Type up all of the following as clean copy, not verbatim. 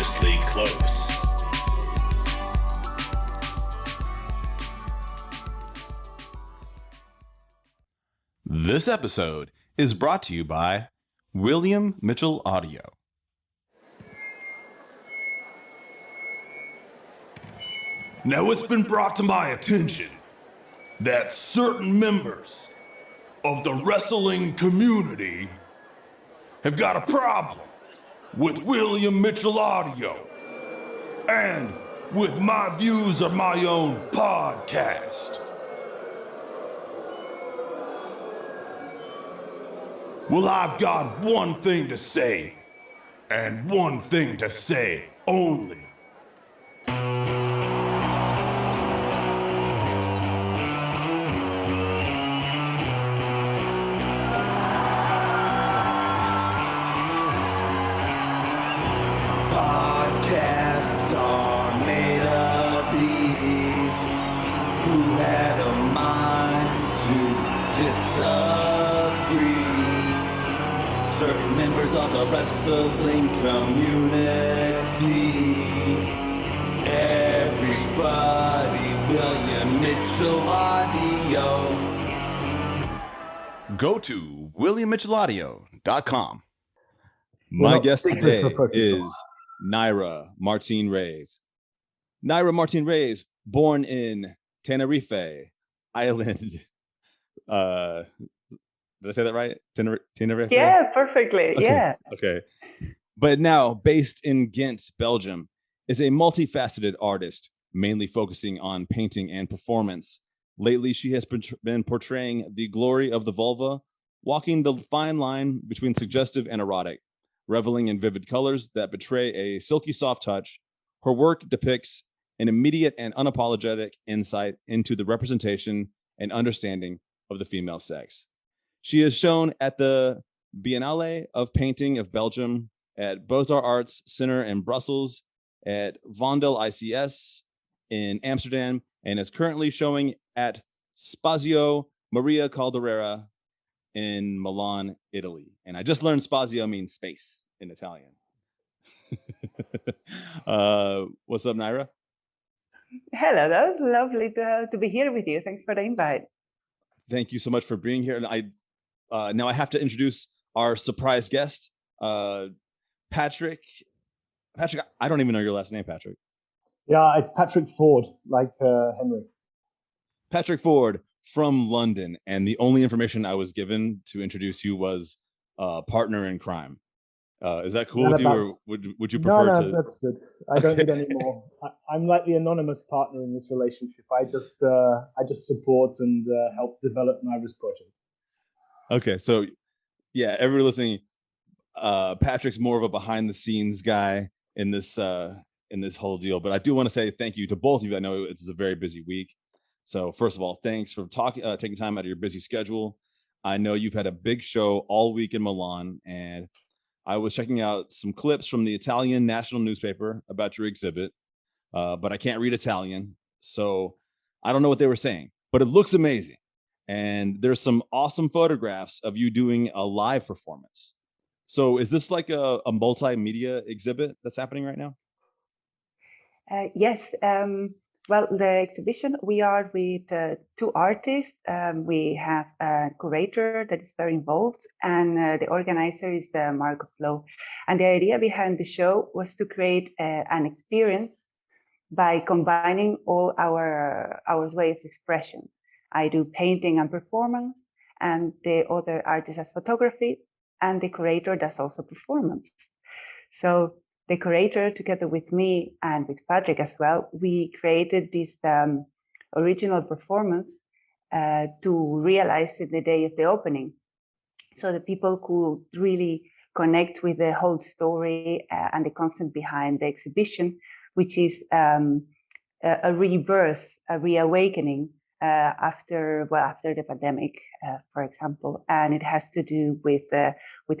dangerously close. This episode is brought to you by William Mitchell Audio. Now it's been brought to my attention that certain members of the wrestling community have got a problem with William Mitchell Audio and with my views of my own podcast. Well, I've got one thing to say, and one thing to say only. Podcasts are made of bees who had a mind to disagree. Certain members of the wrestling community. Everybody, William Mitchell Audio. Go to WilliamMitchellAudio.com. My guest today is Nayra Martín Reyes. Nayra Martín Reyes, born in Tenerife Island. Did I say that right? Tenerife? Yeah, perfectly. Okay. Yeah. Okay. But now based in Ghent, Belgium, is a multifaceted artist, mainly focusing on painting and performance. Lately, she has been portraying the glory of the vulva, walking the fine line between suggestive and erotic, reveling in vivid colors that betray a silky soft touch. Her work depicts an immediate and unapologetic insight into the representation and understanding of the female sex. She is shown at the Biennale of Painting of Belgium, at Beaux-Arts Center in Brussels, at Vondel ICS in Amsterdam, and is currently showing at Spazio Maria Calderera in Milan, Italy. And I just learned Spazio means space in Italian. What's up, Nayra? Hello, that's lovely to be here with you. Thanks for the invite. Thank you so much for being here. And now I have to introduce our surprise guest, Patrick. Patrick, I don't even know your last name, Patrick. Yeah, it's Patrick Ford, like Henry. Patrick Ford from London, and the only information I was given to introduce you was partner in crime. Is that cool with you, or would you prefer to? No, that's good. I don't need any more. I'm like the anonymous partner in this relationship. I just support and help develop Nayra's project. Okay, so yeah, everyone listening, Patrick's more of a behind the scenes guy in this whole deal. But I do want to say thank you to both of you. I know it's a very busy week. So first of all, thanks for taking time out of your busy schedule. I know you've had a big show all week in Milan, and I was checking out some clips from the Italian national newspaper about your exhibit, but I can't read Italian, so I don't know what they were saying, but it looks amazing. And there's some awesome photographs of you doing a live performance. So is this like a multimedia exhibit that's happening right now? Yes. Well, the exhibition, we are with two artists. We have a curator that is very involved, and the organizer is Marco Flo. And the idea behind the show was to create an experience by combining all our ways of expression. I do painting and performance, and the other artist does photography, and the curator does also performance. So the curator, together with me and with Patrick as well, we created this original performance to realize it the day of the opening, so that people could really connect with the whole story and the concept behind the exhibition, which is a rebirth, a reawakening after the pandemic, for example, and it has to do with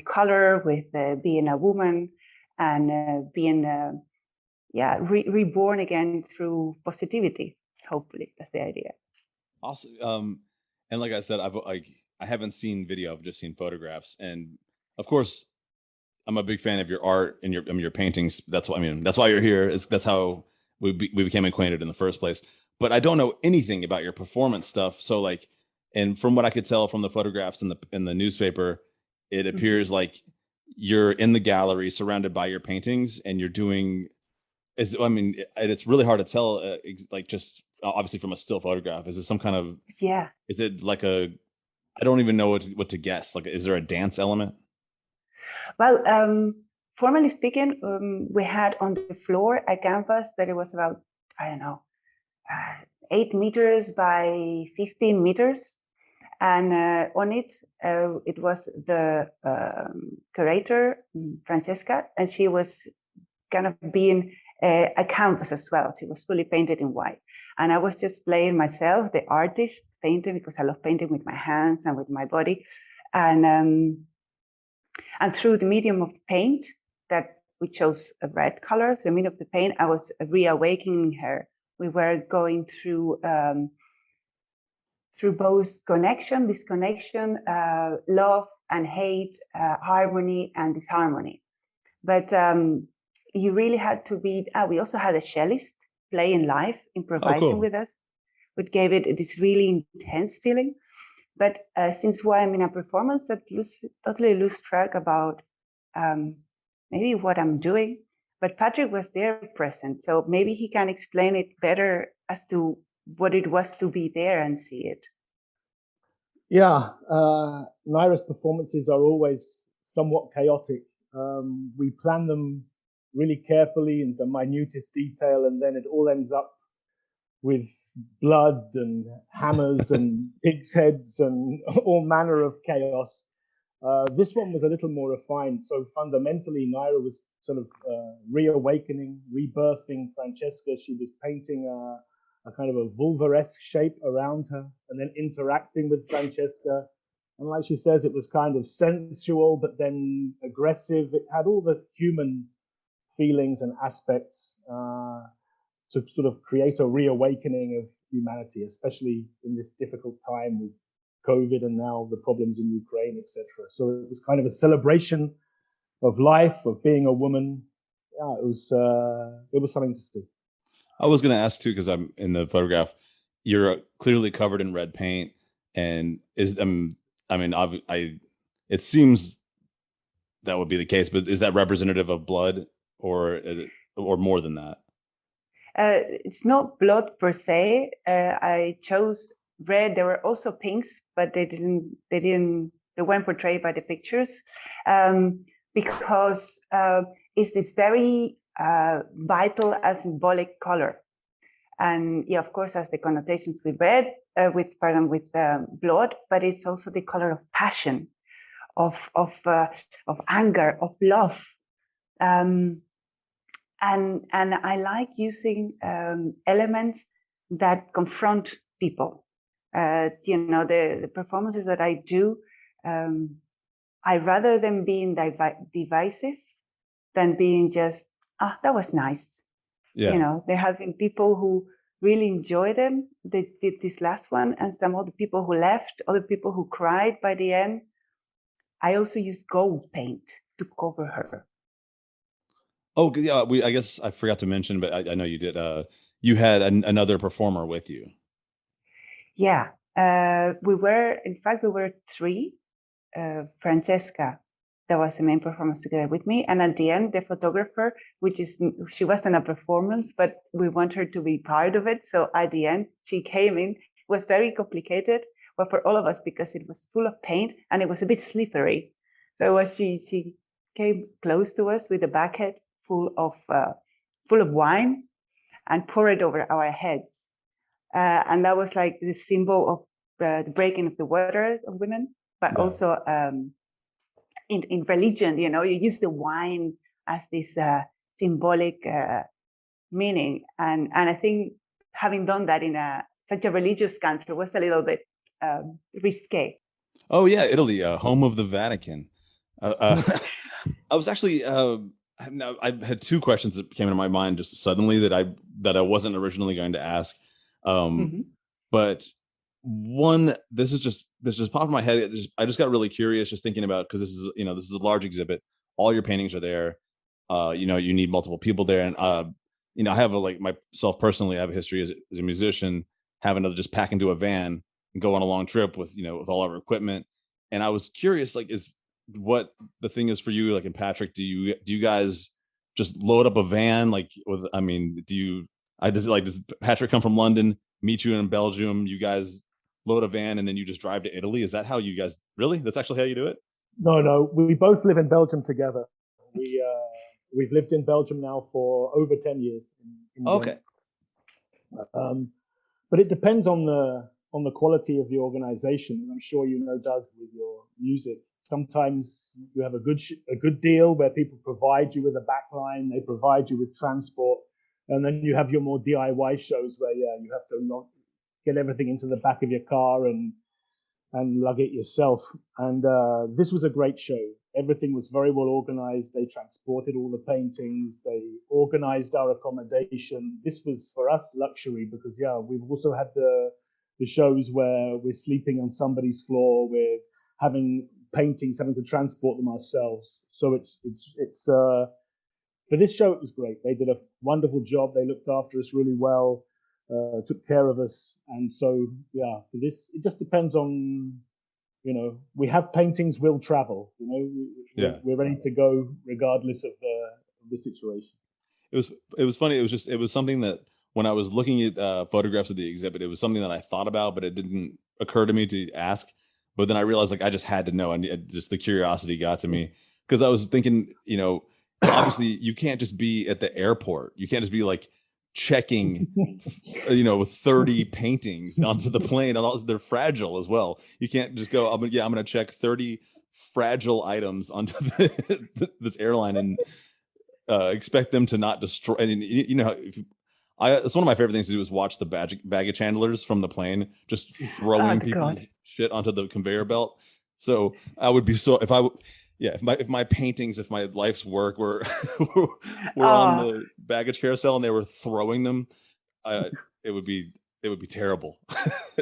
color, with being a woman, and being reborn again through positivity. Hopefully, that's the idea. Awesome. And like I said, I haven't seen video; I've just seen photographs, and of course, I'm a big fan of your art and your paintings. That's why, I mean, that's why you're here. That's how we became acquainted in the first place. But I don't know anything about your performance stuff. So like, and from what I could tell from the photographs in the newspaper, it appears like you're in the gallery surrounded by your paintings, and you're doing I mean, and it's really hard to tell, like just obviously from a still photograph. Is it some kind of, Yeah. is it like a, I don't even know what to guess. Like, is there a dance element? Well, formally speaking, we had on the floor a canvas that it was about, I don't know, 8 meters by 15 meters. And on it, it was the curator, Francesca, and she was kind of being a canvas as well. She was fully painted in white. And I was just playing myself, the artist, painting, because I love painting with my hands and with my body. And through the medium of the paint, that we chose a red color, so the medium of the paint, I was reawakening her. We were going through both connection, disconnection, love and hate, harmony and disharmony. But you really had to be, we also had a cellist playing live, improvising with us, which gave it this really intense feeling. But since I'm in a performance, that totally lose track about maybe what I'm doing. But Patrick was there present, so maybe he can explain it better as to what it was to be there and see it. Yeah, Nayra's performances are always somewhat chaotic. We plan them really carefully in the minutest detail, and then it all ends up with blood and hammers and pigs' heads and all manner of chaos. This one was a little more refined. So fundamentally, Nayra was sort of reawakening, rebirthing Francesca. She was painting a kind of a vulva-esque shape around her and then interacting with Francesca. And like she says, it was kind of sensual, but then aggressive. It had all the human feelings and aspects to sort of create a reawakening of humanity, especially in this difficult time with COVID and now the problems in Ukraine, etc. So it was kind of a celebration of life, of being a woman. Yeah, it was something to see. I was going to ask too, because I'm in the photograph, you're clearly covered in red paint, and it seems that would be the case, but is that representative of blood or more than that? It's not blood per se. I chose red. There were also pinks, but they weren't portrayed by the pictures, because it's this very vital and symbolic color. And yeah, of course, has the connotations with red, with blood, but it's also the color of passion, of anger, of love. And I like using elements that confront people. The performances that I do, I rather than being divisive than being just, that was nice. Yeah. There have been people who really enjoyed them. They did this last one, and some of the people who left, other people who cried by the end. I also used gold paint to cover her. Oh, yeah. I guess I forgot to mention, but I know you did. You had another performer with you. Yeah. We were 3. Francesca, that was the main performance together with me. And at the end, the photographer, she wasn't a performance, but we want her to be part of it. So at the end, she came in. It was very complicated, but for all of us, because it was full of paint and it was a bit slippery. So she came close to us with a bucket full of wine and poured it over our heads. And that was like the symbol of the breaking of the waters of women, but also in religion, you use the wine as this symbolic meaning. And I think having done that in such a religious country was a little bit risque. Oh yeah, Italy, home of the Vatican. I was actually I had 2 questions that came into my mind just suddenly that I wasn't originally going to ask. But one, this just popped in my head. I just got really curious just thinking about, because this is a large exhibit. all your paintings are there. You know, you need multiple people there. And, you know, I have like myself personally, I have a history as a musician, having to just pack into a van and go on a long trip with, you know, with all our equipment. And I was curious, like, is what the thing is for you, like in Patrick, do you guys just load up a van? Like with, I mean, does Patrick come from London, meet you in Belgium, you guys load a van and then you just drive to Italy? Is that how you guys, really? That's actually how you do it? No, we both live in Belgium together. We've lived in Belgium now for over 10 years. Okay. But it depends on the quality of the organization. And I'm sure you know, Doug, with your music, sometimes you have a good deal where people provide you with a backline, they provide you with transport, and then you have your more DIY shows where you have to get everything into the back of your car and lug it yourself. And this was a great show. Everything was very well organized. They transported all the paintings. They organized our accommodation. This was for us luxury because we've also had the shows where we're sleeping on somebody's floor. We're having paintings, having to transport them ourselves. So it's for this show, it was great. They did a wonderful job. They looked after us really well, took care of us. And so, for this, it just depends on, you know, we have paintings will travel, you know, we're ready to go regardless of the situation. It was funny. It was something that when I was looking at photographs of the exhibit, it was something that I thought about, but it didn't occur to me to ask. But then I realized like I just had to know, and just the curiosity got to me because I was thinking, you know, obviously you can't just be at the airport. You can't just be like checking, you know, 30 paintings onto the plane, and also they're fragile as well. You can't just go, I'm going to check 30 fragile items onto this airline and expect them to not destroy. And you know, it's one of my favorite things to do is watch the baggage handlers from the plane just throwing people's shit onto the conveyor belt. So I would be if my paintings, if my life's work were on the baggage carousel and they were throwing them, it would be terrible.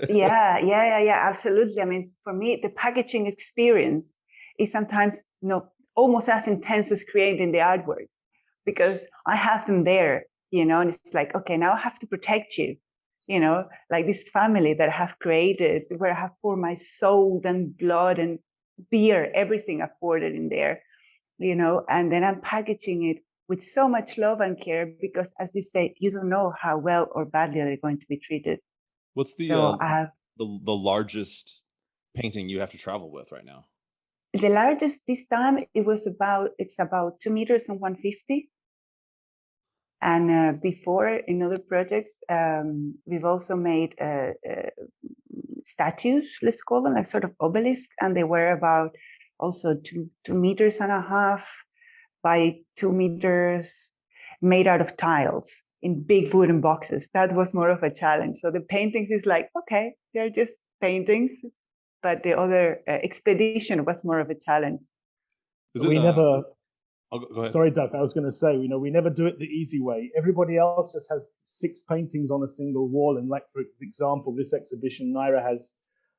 yeah, absolutely. I mean, for me, the packaging experience is sometimes almost as intense as creating the artworks, because I have them there, you know, and it's like, okay, now I have to protect you, you know, like this family that I have created, where I have poured my soul and blood and beer, everything I've poured it in there, you know, and then I'm packaging it with so much love and care, because as you say, you don't know how well or badly they're going to be treated. What's the largest painting you have to travel with right now? The largest this time, it's about 2 meters and 150. And before, in other projects, we've also made statues, let's call them, like sort of obelisk, and they were about also 2.5 meters by 2 meters, made out of tiles in big wooden boxes. That was more of a challenge. So the paintings is like, okay, they're just paintings, but the other expedition was more of a challenge. Go ahead. Sorry, Doug. I was going to say, you know, we never do it the easy way. Everybody else just has 6 paintings on a single wall. And like, for example, this exhibition, Nayra has,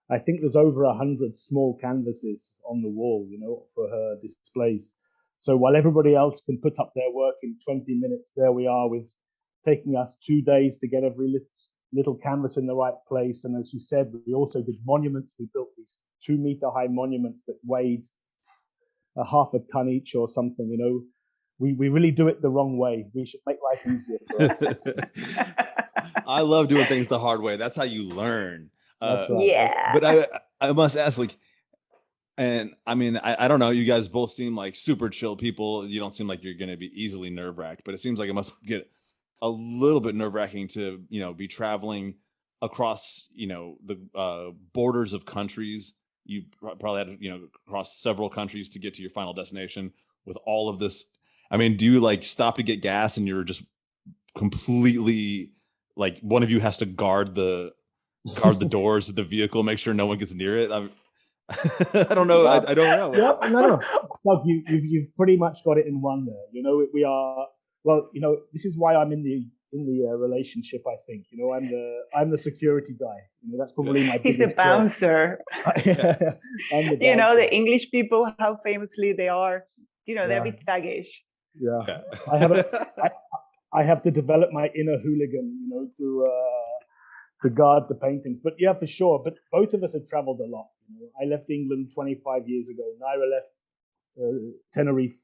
I think there's over 100 small canvases on the wall, you know, for her displays. So while everybody else can put up their work in 20 minutes, there we are with taking us 2 days to get every little canvas in the right place. And as you said, we also did monuments. We built these 2 meter high monuments that weighed a half a ton each or something, you know. We really do it the wrong way. We should make life easier for us. I love doing things the hard way. That's how you learn. That's right. Yeah. But I must ask, like, and I mean, I don't know, you guys both seem like super chill people. You don't seem like you're going to be easily nerve-wracked, but it seems like it must get a little bit nerve-wracking to, you know, be traveling across, you know, the borders of countries. You probably had to, you know, cross several countries to get to your final destination with all of this. I mean, do you like stop to get gas and you're just completely like one of you has to guard the doors of the vehicle, make sure no one gets near it? I don't know. I don't know. Yeah, no. Doug, you've pretty much got it in one there. You know, we are, well, you know, this is why I'm in the relationship. I think, you know, I'm the security guy. You know, that's probably my. He's the bouncer. I'm the bouncer. You know, the English people, how famously they are. they're a bit thuggish. Yeah. I have to develop my inner hooligan, to guard the paintings. But yeah, for sure. But both of us have traveled a lot. I left England 25 years ago. Nayra left Tenerife.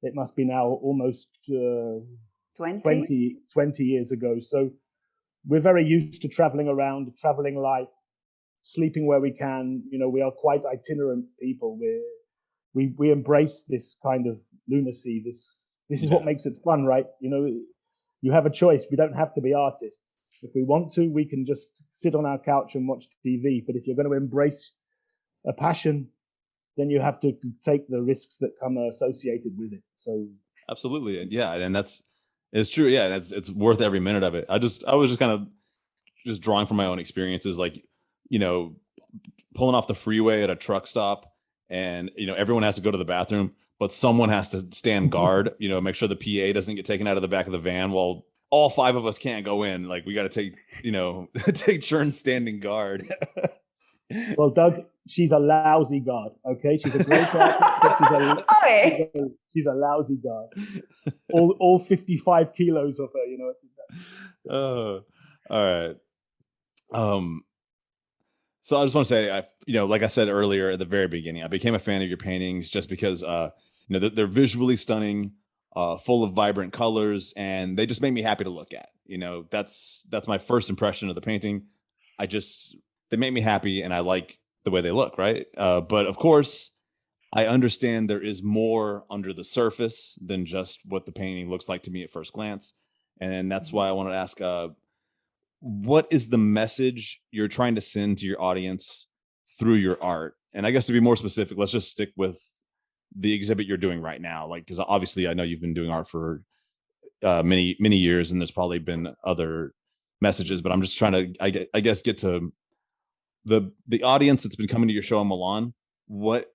It must be now almost 20 years ago. So we're very used to traveling around, traveling light, sleeping where we can. We are quite itinerant people. We embrace this kind of lunacy. This is what makes it fun, right? You have a choice. We don't have to be artists. If we want to, we can just sit on our couch and watch TV. But if you're going to embrace a passion, then you have to take the risks that come associated with it. So absolutely, and it's true. Yeah, and it's worth every minute of it. I was just kind of just drawing from my own experiences, like pulling off the freeway at a truck stop, and everyone has to go to the bathroom, but someone has to stand guard. Make sure the PA doesn't get taken out of the back of the van while all 5 of us can't go in. Like we got to take take turns standing guard. Well, Doug, she's a lousy guard. Okay, she's a great artist, but she's a lousy guard. All 55 kilos of her, Oh, all right. So I just want to say, like I said earlier at the very beginning, I became a fan of your paintings just because, they're visually stunning, full of vibrant colors, and they just make me happy to look at. That's my first impression of the painting. They make me happy, and I like the way they look, right? But of course, I understand there is more under the surface than just what the painting looks like to me at first glance, and that's why I want to ask, what is the message you're trying to send to your audience through your art? And I guess to be more specific, let's just stick with the exhibit you're doing right now, because obviously I know you've been doing art for many years, and there's probably been other messages, but I'm just trying to, I guess, get to the audience that's been coming to your show in Milan. What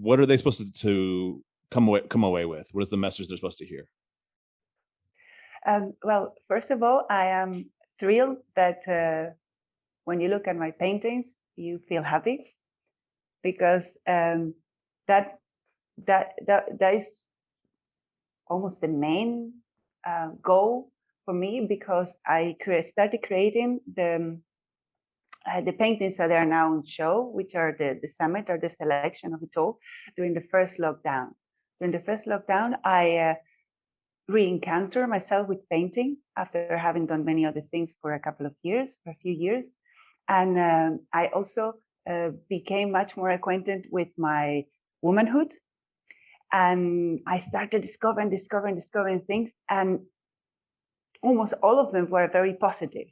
are they supposed to come away with? What is the message they're supposed to hear? Well, first of all, I am thrilled that when you look at my paintings, you feel happy, because that is almost the main goal for me, because I started creating the paintings that are now on show, which are the summit or the selection of it all, during the first lockdown. During the first lockdown, I re-encounter myself with painting after having done many other things for a few years. And I also became much more acquainted with my womanhood. And I started discovering things, and almost all of them were very positive.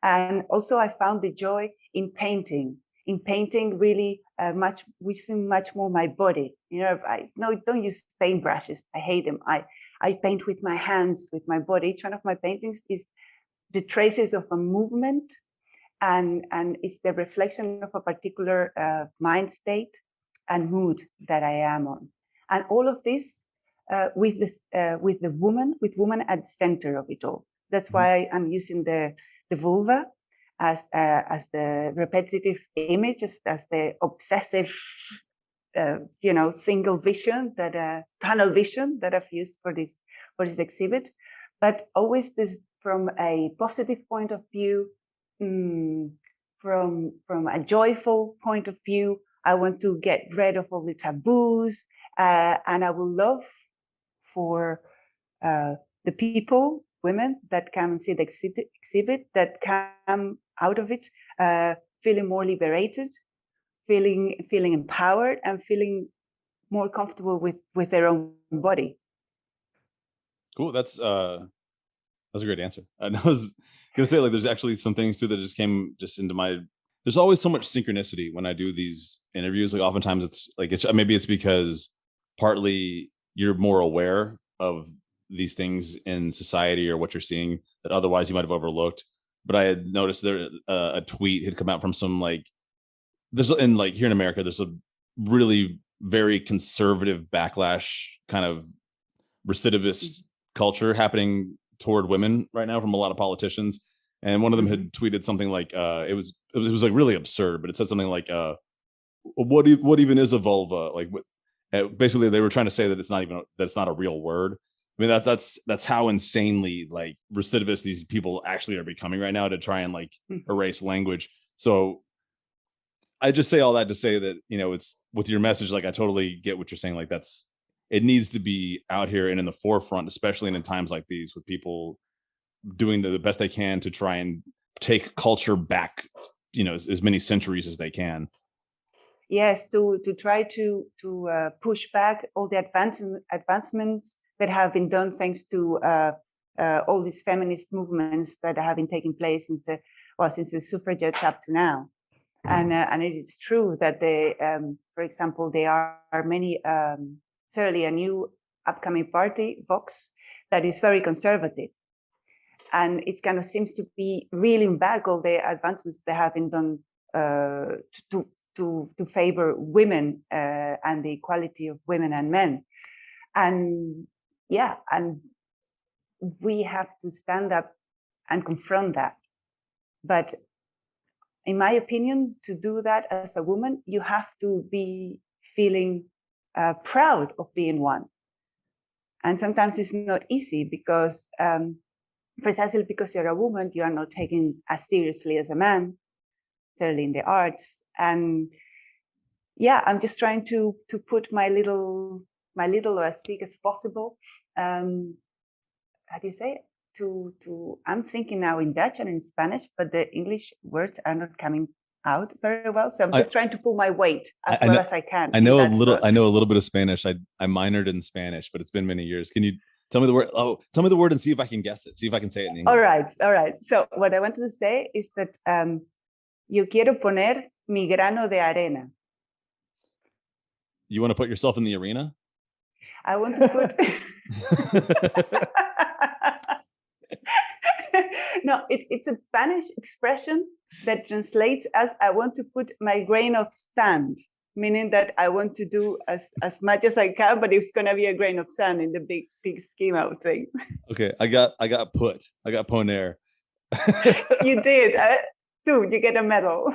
And also I found the joy in painting really using much more my body. I don't use paintbrushes. I hate them. I paint with my hands, with my body. Each one of my paintings is the traces of a movement, and it's the reflection of a particular mind state and mood that I am on. And all of this with woman at the center of it all. That's why I'm using the vulva as the repetitive image, as the obsessive, single vision, tunnel vision that I've used for this exhibit. But always this from a positive point of view, from a joyful point of view. I want to get rid of all the taboos, and I will love for the people, women that come and see the exhibit, that come out of it feeling more liberated, feeling empowered, and feeling more comfortable with their own body. Cool. That's a great answer. And I was gonna say, like, there's actually some things too that just came into my. There's always so much synchronicity when I do these interviews. Like, oftentimes it's maybe it's because partly you're more aware of these things in society or what you're seeing that otherwise you might have overlooked. But I had noticed there a tweet had come out from some here in America, there's a really very conservative backlash, kind of recidivist culture happening toward women right now from a lot of politicians. And one of them had tweeted something like it was like really absurd, but it said something like what even is a vulva? Like, Basically, they were trying to say that that's not a real word. I mean, that's how insanely like recidivist these people actually are becoming right now to try and like erase language. So I just say all that to say that, it's with your message, like I totally get what you're saying. Like it needs to be out here and in the forefront, especially in times like these with people doing the best they can to try and take culture back, as many centuries as they can. Yes, to try to push back all the advancements that have been done thanks to all these feminist movements that have been taking place since the suffragettes up to now. And it is true that for example, there are many, certainly a new upcoming party, Vox, that is very conservative. And it kind of seems to be reeling back all the advancements that have been done to favor women and the equality of women and men. And we have to stand up and confront that. But in my opinion, to do that as a woman, you have to be feeling proud of being one. And sometimes it's not easy because precisely because you're a woman, you are not taken as seriously as a man, certainly in the arts. And I'm just trying to put my little or as big as possible. How do you say it? I'm thinking now in Dutch and in Spanish, but the English words are not coming out very well. So I'm just trying to pull my weight as well as I can. I know a little bit of Spanish. I minored in Spanish, but it's been many years. Can you tell me the word? Oh, tell me the word and see if I can guess it. See if I can say it in English. All right. So what I wanted to say is that yo quiero poner mi grano de arena. You want to put yourself in the arena? I want to put. No, it's a Spanish expression that translates as I want to put my grain of sand, meaning that I want to do as much as I can, but it's gonna be a grain of sand in the big scheme of things. Okay, I got poner. You did, too. You get a medal.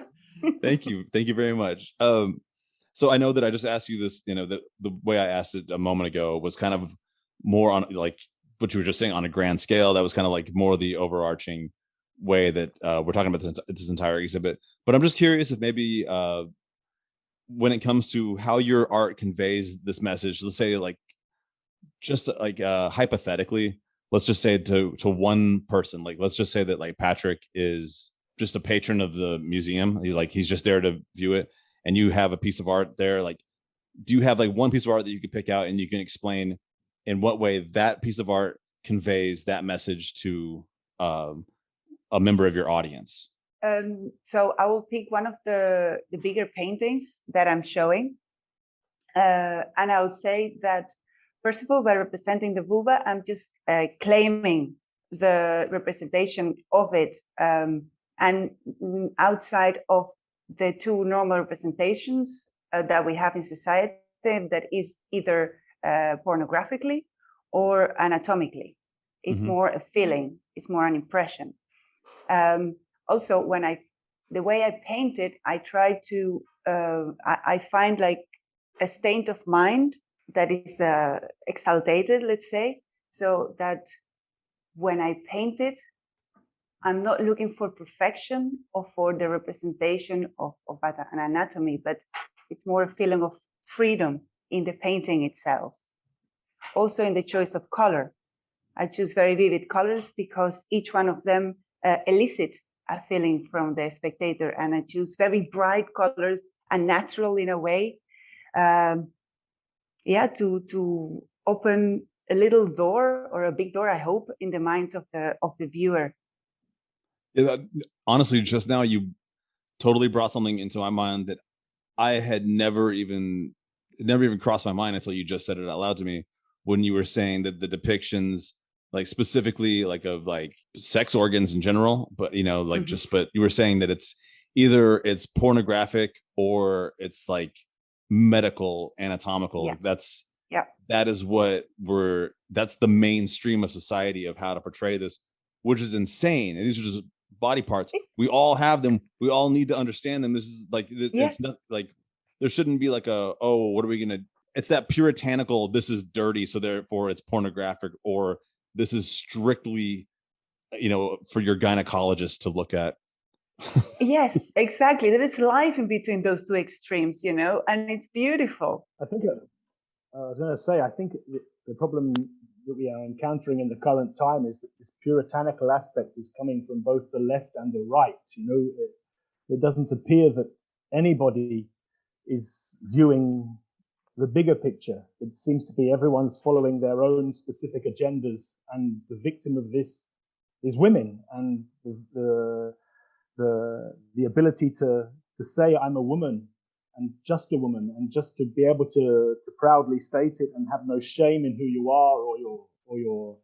Thank you very much. So I know that I just asked you this. The way I asked it a moment ago was kind of more on like what you were just saying on a grand scale. That was kind of like more the overarching way that we're talking about this entire exhibit. But I'm just curious if maybe when it comes to how your art conveys this message, let's say like just like hypothetically, let's just say to one person, like let's just say that like Patrick is just a patron of the museum. He's just there to view it, and you have a piece of art there. Like, do you have like one piece of art that you could pick out and you can explain in what way that piece of art conveys that message to a member of your audience? So I will pick one of the bigger paintings that I'm showing. And I would say that, first of all, by representing the vulva, I'm just claiming the representation of it. And outside of the two normal representations that we have in society, that is either pornographically or anatomically. It's more a feeling, it's more an impression. Also, the way I paint it, I try to, I find like a state of mind that is exaltated, let's say, so that when I paint it, I'm not looking for perfection or for the representation of an anatomy, but it's more a feeling of freedom in the painting itself. Also in the choice of color. I choose very vivid colors because each one of them elicit a feeling from the spectator, and I choose very bright colors and natural in a way, to open a little door or a big door, I hope, in the minds of the viewer. Yeah, honestly, just now you totally brought something into my mind that I had never even crossed my mind until you just said it out loud to me, when you were saying that the depictions, like specifically like of like sex organs in general, but but you were saying that it's either it's pornographic or it's like medical, anatomical. Yeah. That's the mainstream of society of how to portray this, which is insane. And these are just body parts. We all have them. We all need to understand them. This is like, it's not like there shouldn't be like what are we going to it's that puritanical, this is dirty, so therefore it's pornographic, or this is strictly, for your gynecologist to look at. Yes, exactly. There is life in between those two extremes, and it's beautiful. I think I was going to say, I think the problem that we are encountering in the current time is that this puritanical aspect is coming from both the left and the right. It doesn't appear that anybody is viewing the bigger picture. It seems to be everyone's following their own specific agendas, and the victim of this is women, and the ability to say I'm a woman and just a woman, and just to be able to proudly state it and have no shame in who you are or your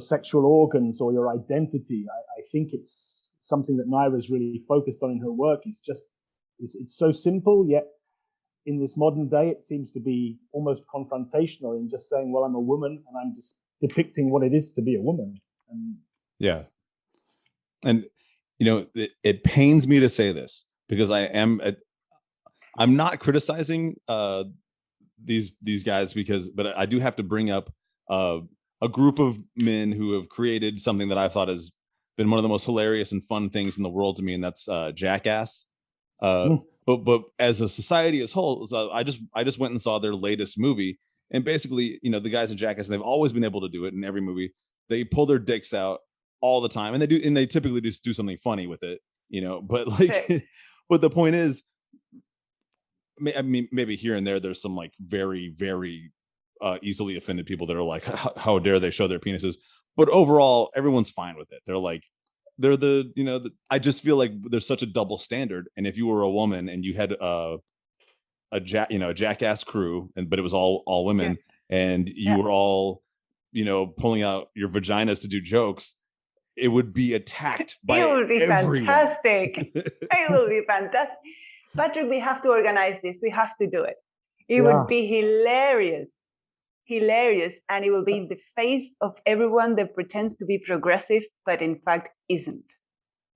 sexual organs or your identity. I think it's something that Nayra's really focused on in her work. It's so simple, yet in this modern day, it seems to be almost confrontational in just saying, well, I'm a woman and I'm just depicting what it is to be a woman. And yeah. And, it pains me to say this because I'm not criticizing these guys but I do have to bring up a group of men who have created something that I thought has been one of the most hilarious and fun things in the world to me, and that's Jackass. But as a society as whole, so I just went and saw their latest movie, and basically, the guys in Jackass, they've always been able to do it in every movie. They pull their dicks out all the time, and they typically just do something funny with it, but like, but the point is, I mean, maybe here and there's some like very, very easily offended people that are like, how dare they show their penises? But overall, everyone's fine with it. They're like, I just feel like there's such a double standard. And if you were a woman and you had a Jackass crew, but it was all women, and you were all, pulling out your vaginas to do jokes, it would be attacked by it would be everyone. Fantastic. It will be fantastic. Patrick, we have to organize this. We have to do it. It would be hilarious, and it will be in the face of everyone that pretends to be progressive, but in fact isn't.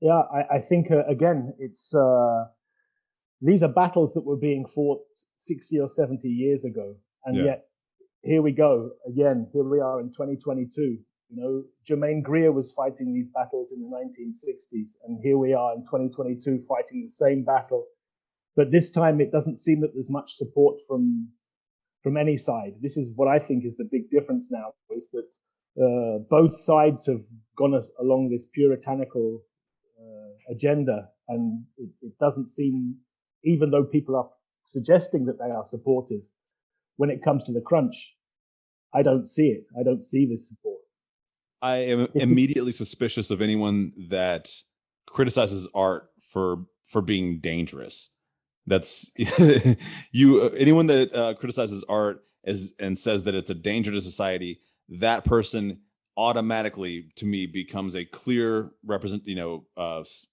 Yeah, I think, again, it's these are battles that were being fought 60 or 70 years ago. And yet, here we go again. Here we are in 2022. Germaine Greer was fighting these battles in the 1960s, and here we are in 2022 fighting the same battle. But this time, it doesn't seem that there's much support from any side. This is what I think is the big difference now, is that both sides have gone along this puritanical agenda, and it doesn't seem, even though people are suggesting that they are supportive, when it comes to the crunch, I don't see it. I don't see this support. I am immediately suspicious of anyone that criticizes art for being dangerous. That's anyone that criticizes art and says that it's a danger to society. That person automatically, to me, becomes a clear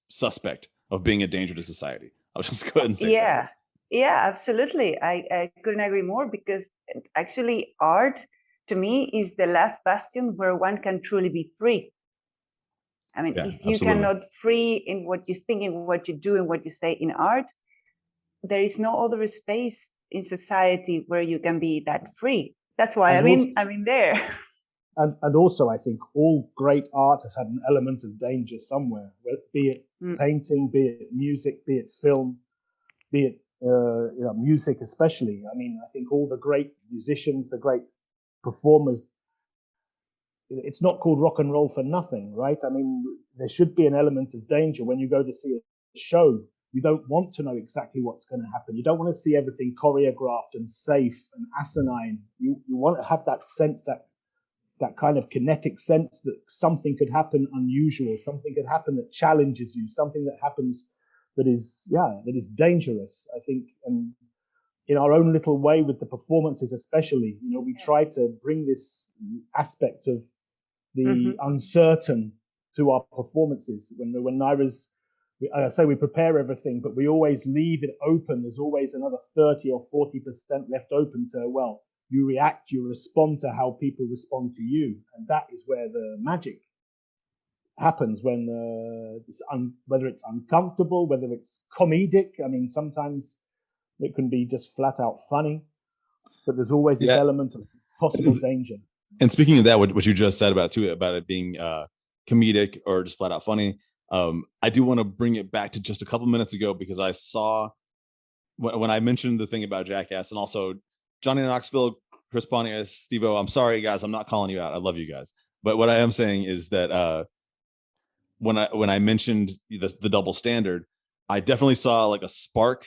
suspect of being a danger to society. I'll just go ahead and say that. Yeah, absolutely. I couldn't agree more, because actually art, to me, is the last bastion where one can truly be free. I mean, if you cannot free in what you think, in what you do, and what you say in art, there is no other space in society where you can be that free. That's why I'm in there. And also, I think all great art has had an element of danger somewhere, be it painting, be it music, be it film, be it music especially. I mean, I think all the great musicians, the great performers, it's not called rock and roll for nothing, right? I mean, there should be an element of danger when you go to see a show. You don't want to know exactly what's going to happen. You don't want to see everything choreographed and safe and asinine. You want to have that sense, that kind of kinetic sense that something could happen unusual, something could happen that challenges you, something that happens that is dangerous, I think. And in our own little way with the performances especially, we try to bring this aspect of the uncertain to our performances. When Nayra's, I say we prepare everything, but we always leave it open. There's always another 30 or 40% left open to, well, you react, you respond to how people respond to you. And that is where the magic happens, when whether it's uncomfortable, whether it's comedic. I mean, sometimes it can be just flat out funny. but there's always this element of possible danger. And speaking of that, what you just said about it being comedic or just flat out funny, I do want to bring it back to just a couple minutes ago, because I saw when I mentioned the thing about Jackass, and also Johnny Knoxville, Chris Pontius, Steve-O, I'm sorry guys, I'm not calling you out. I love you guys. But what I am saying is that when I mentioned the double standard, I definitely saw like a spark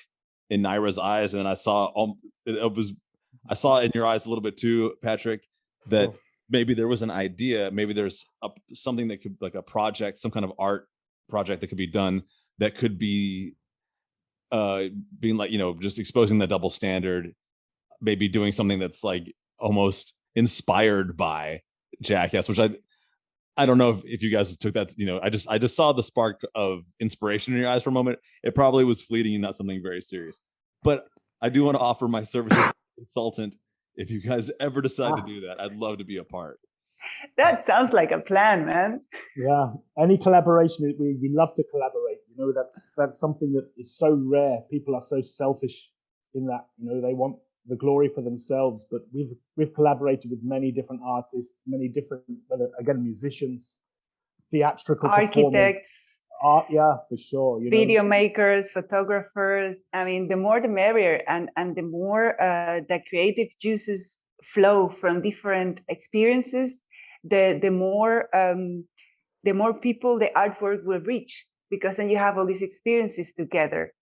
in Nayra's eyes, and then I saw I saw it in your eyes a little bit too, Patrick, that maybe there was an idea, maybe there's something that could, like a project, some kind of art project that could be done that could be being like, just exposing the double standard, maybe doing something that's like almost inspired by Jackass, which I don't know if you guys took that, I just saw the spark of inspiration in your eyes for a moment. It probably was fleeting and not something very serious, but I do want to offer my services as a consultant. If you guys ever decide to do that, I'd love to be a part. That sounds like a plan, man. Yeah, any collaboration, we love to collaborate. That's something that is so rare. People are so selfish in that, they want the glory for themselves. But we've collaborated with many different artists, many different, whether again musicians, theatrical architects, art, yeah, for sure. Video makers, photographers. I mean, the more the merrier, and the more the creative juices flow from different experiences, the more people the artwork will reach, because then you have all these experiences together,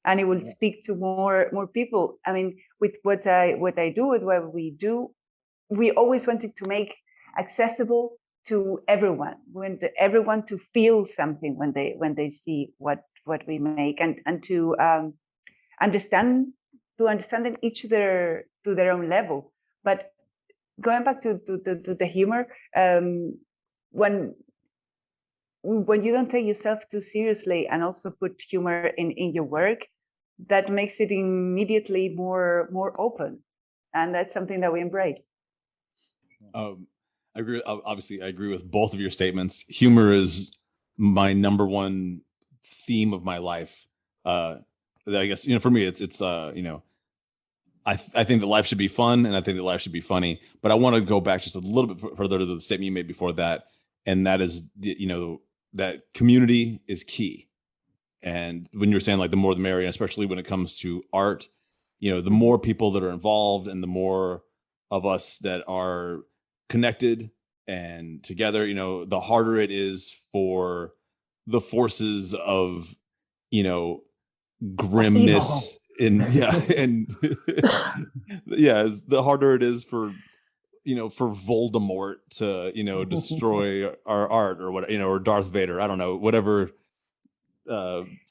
and it will speak to more people. I mean, with what I do, with what we do, we always wanted to make accessible to everyone, everyone to feel something when they see what we make, and to understand them each to their own level. But going back to the humor, when you don't take yourself too seriously and also put humor in your work, that makes it immediately more open, and that's something that we embrace. I agree. Obviously, I agree with both of your statements. Humor is my number one theme of my life. I guess for me, it's I think that life should be fun, and I think that life should be funny. But I want to go back just a little bit further to the statement you made before that, and that is that community is key. And when you're saying like the more the merrier, especially when it comes to art, the more people that are involved and the more of us that are connected and together, the harder it is for the forces of, grimness and the harder it is for Voldemort to, destroy our art or what, or Darth Vader. I don't know, whatever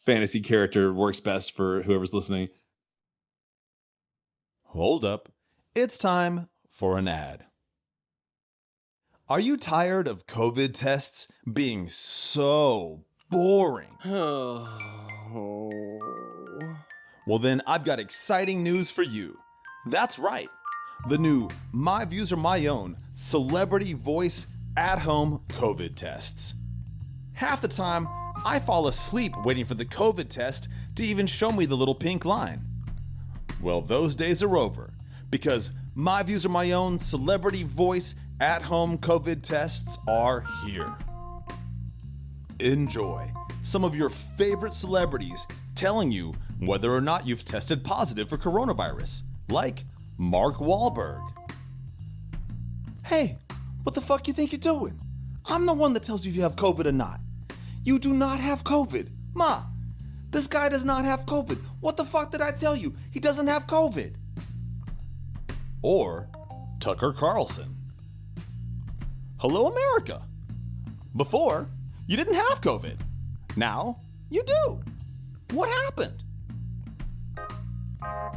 fantasy character works best for whoever's listening. Hold up. It's time for an ad. Are you tired of COVID tests being so boring? Well, then I've got exciting news for you. That's right. The new My Views Are My Own Celebrity Voice at-home COVID tests. Half the time, I fall asleep waiting for the COVID test to even show me the little pink line. Well, those days are over, because My Views Are My Own Celebrity Voice at-home COVID tests are here. Enjoy some of your favorite celebrities telling you whether or not you've tested positive for coronavirus, like Mark Wahlberg. Hey, what the fuck you think you're doing? I'm the one that tells you if you have COVID or not. You do not have COVID. Ma, this guy does not have COVID. What the fuck did I tell you? He doesn't have COVID. Or Tucker Carlson. Hello, America. Before, you didn't have COVID. Now, you do. What happened?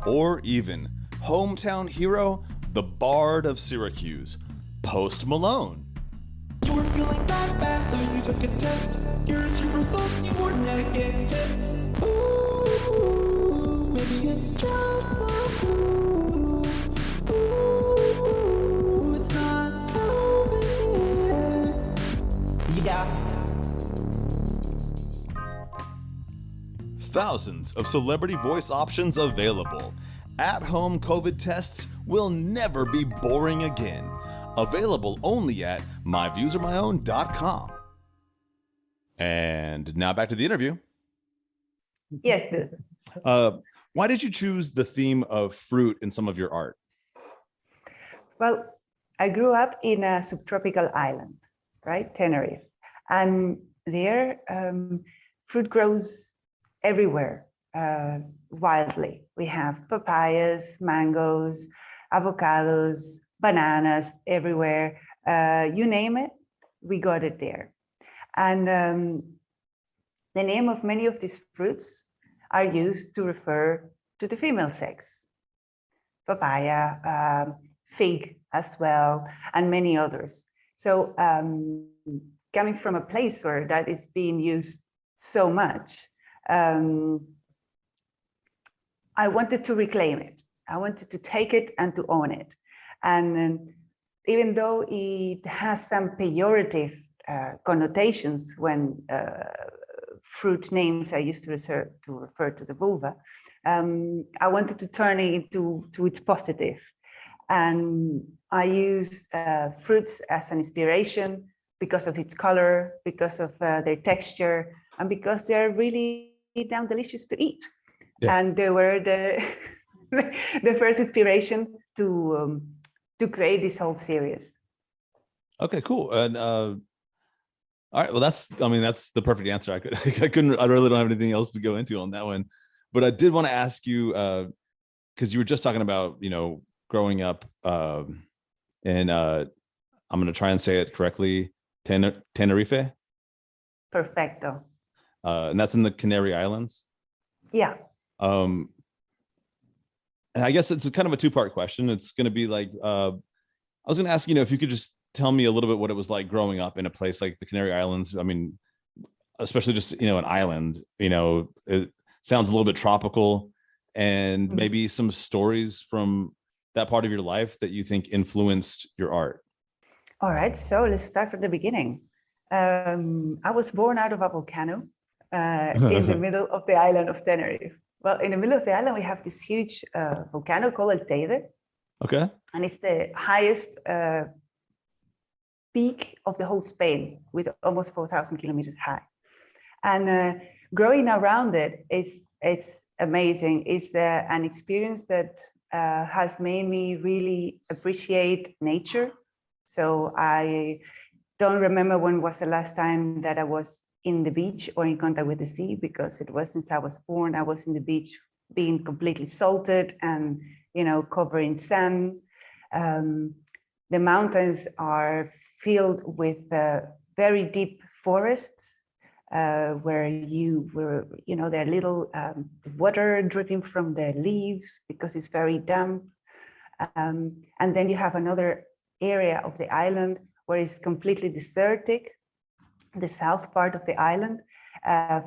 Or even hometown hero, the Bard of Syracuse, Post Malone. You were feeling bad, so you took a test. Here's your results, you were negative. Ooh, maybe it's just the flu. Ooh, it's not COVID. Yeah. Thousands of celebrity voice options available. At-home COVID tests will never be boring again. Available only at myviewsaremyown.com. And now back to the interview. Yes. Why did you choose the theme of fruit in some of your art? Well, I grew up in a subtropical island, right? Tenerife. And there, fruit grows everywhere, wildly. We have papayas, mangoes, avocados, bananas everywhere. You name it, we got it there. And the name of many of these fruits are used to refer to the female sex. Papaya, fig as well, and many others. So coming from a place where that is being used so much, I wanted to reclaim it. I wanted to take it and to own it. And even though it has some pejorative connotations when fruit names are used to refer to the vulva, I wanted to turn it to its positive. And I used fruits as an inspiration because of its color, because of their texture, and because they're really damn delicious to eat. Yeah. And they were the first inspiration to create this whole series. Okay, cool. And all right, well, that's the perfect answer. I really don't have anything else to go into on that one. But I did want to ask you, because you were just talking about, growing up in, I'm going to try and say it correctly, Tenerife? Perfecto. And that's in the Canary Islands? Yeah. And I guess it's kind of a two-part question. It's going to be like, I was going to ask, if you could just tell me a little bit what it was like growing up in a place like the Canary Islands. I mean, especially just, an island, it sounds a little bit tropical, and maybe some stories from that part of your life that you think influenced your art. All right, so let's start from the beginning. I was born out of a volcano in the middle of the island of Tenerife. Well, in the middle of the island, we have this huge volcano called El Teide. Okay. And it's the highest peak of the whole Spain, with almost 4,000 kilometers high. And growing around it's amazing. It's an experience that has made me really appreciate nature. So I don't remember when was the last time that I was in the beach or in contact with the sea, because it was since I was born. I was in the beach being completely salted and, covered in sand. The mountains are filled with very deep forests where there are little water dripping from the leaves because it's very damp. And then you have another area of the island where it's completely desertic, the south part of the island,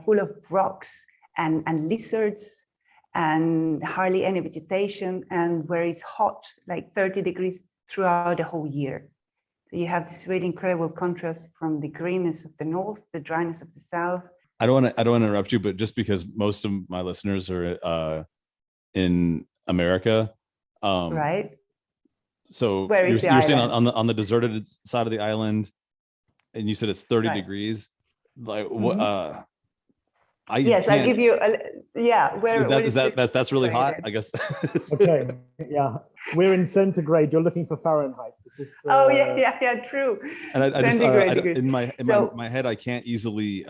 full of rocks and lizards and hardly any vegetation, and where it's hot, like 30 degrees throughout the whole year. So you have this really incredible contrast from the greenness of the north, the dryness of the south. I don't want to interrupt you, but just because most of my listeners are in America, right? So where you're saying on the deserted side of the island, and you said it's 30 degrees. Like what? I'll give you that's really hot, I guess. Okay, yeah, we're in centigrade. You're looking for Fahrenheit. True. And I just in my head I can't easily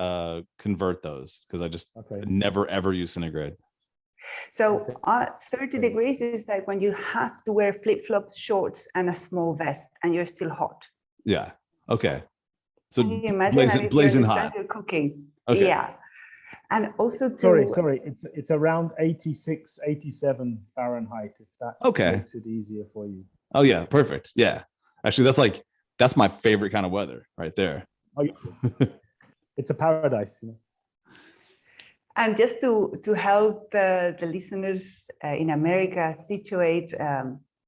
convert those because I just never ever use centigrade. So 30 degrees is like when you have to wear flip-flops, shorts, and a small vest, and you're still hot. Yeah. Okay. So imagine blazing hot. You're cooking. Okay. Yeah. And also sorry, it's around 86, 87 Fahrenheit, if that makes it easier for you. Oh yeah, perfect. Yeah. Actually, that's my favorite kind of weather right there. Oh, yeah. It's a paradise, And just to help the listeners in America situate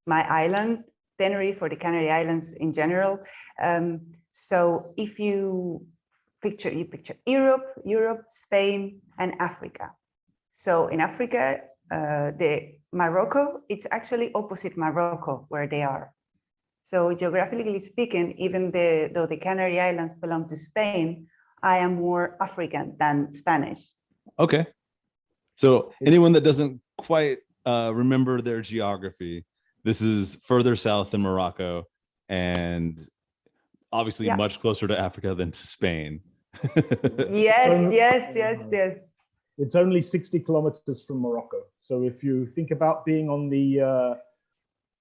my island, Tenerife, or the Canary Islands in general. So if you picture Europe, Spain, and Africa. So in Africa, the Morocco, it's actually opposite Morocco where they are. So geographically speaking, even though the Canary Islands belong to Spain, I am more African than Spanish. Okay. So anyone that doesn't quite remember their geography, this is further south than Morocco and obviously much closer to Africa than to Spain. Yes. It's only 60 kilometers from Morocco. So if you think about being on the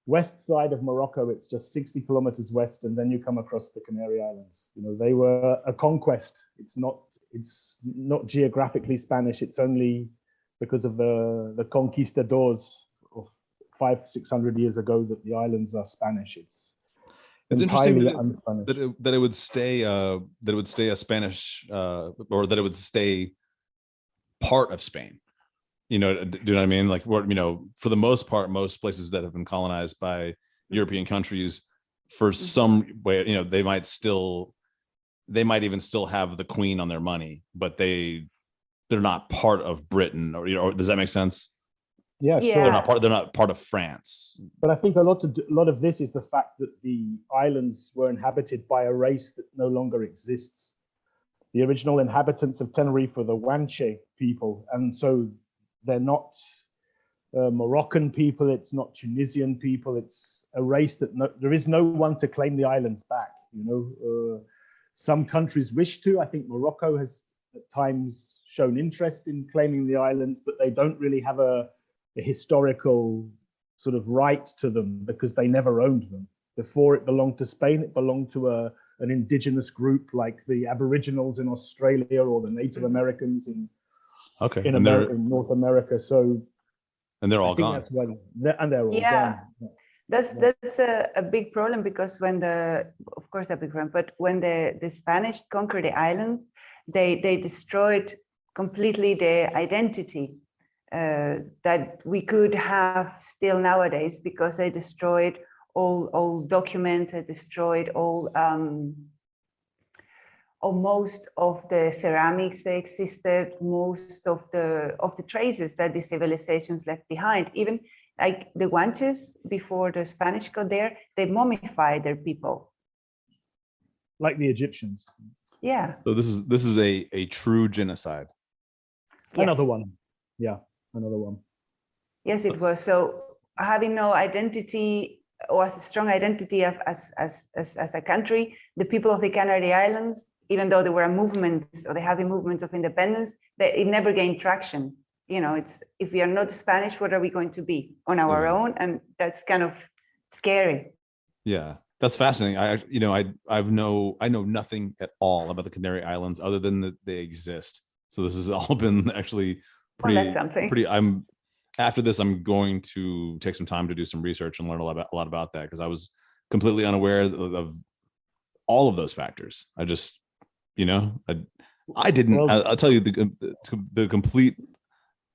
west side of Morocco, it's just 60 kilometers west, and then you come across the Canary Islands. You know, they were a conquest. It's not geographically Spanish. It's only because of the conquistadors of 500-600 years ago that the islands are Spanish. It's interesting that it would stay a Spanish or that it would stay part of Spain. You know, do you know what I mean? Like, you know, for the most part, most places that have been colonized by European countries, for some way, you know, they might even still have the Queen on their money, but they're not part of Britain, or, you know, does that make sense? Yeah, sure. They're not part of France. But I think a lot of this is the fact that the islands were inhabited by a race that no longer exists. The original inhabitants of Tenerife were the Guanche people, and so they're not Moroccan people. It's not Tunisian people. It's a race that there is no one to claim the islands back. You know, some countries wish to. I think Morocco has at times shown interest in claiming the islands, but they don't really have a historical sort of right to them because they never owned them. Before it belonged to Spain, it belonged to an indigenous group like the Aboriginals in Australia or the Native Americans in North America. So, and they're all gone. They're all gone. That's a big problem, because when the Spanish conquered the islands, they destroyed completely the identity that we could have still nowadays, because they destroyed all documents, they destroyed all most of the ceramics that existed, most of the traces that the civilizations left behind. Even like the Guanches, before the Spanish got there, they mummified their people, like the Egyptians. Yeah. So this is a true genocide. Yes. Another one. Yeah, another one. Yes, it was. So having no identity, or as a strong identity as a country, the people of the Canary Islands, even though there were movements, or they have movements of independence, it never gained traction. You know, it's, if we are not Spanish, what are we going to be on our own? And that's kind of scary. Yeah, that's fascinating. I know nothing at all about the Canary Islands other than that they exist. So this has all been actually pretty. After this, I'm going to take some time to do some research and learn a lot about that, because I was completely unaware of all of those factors. I just, you know, I didn't. Well, I'll tell you the complete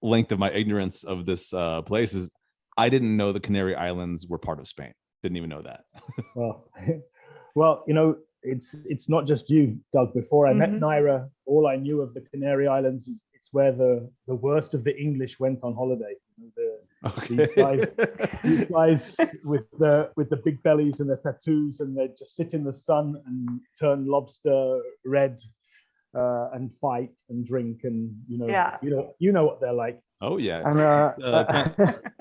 length of my ignorance of this place is I didn't know the Canary Islands were part of Spain. Didn't even know that. well, you know, it's not just you, Doug. Before I met Nayra, all I knew of the Canary Islands is it's where the worst of the English went on holiday. You know, these guys with the big bellies and the tattoos, and they just sit in the sun and turn lobster red and fight and drink, and you know what they're like. Oh yeah, and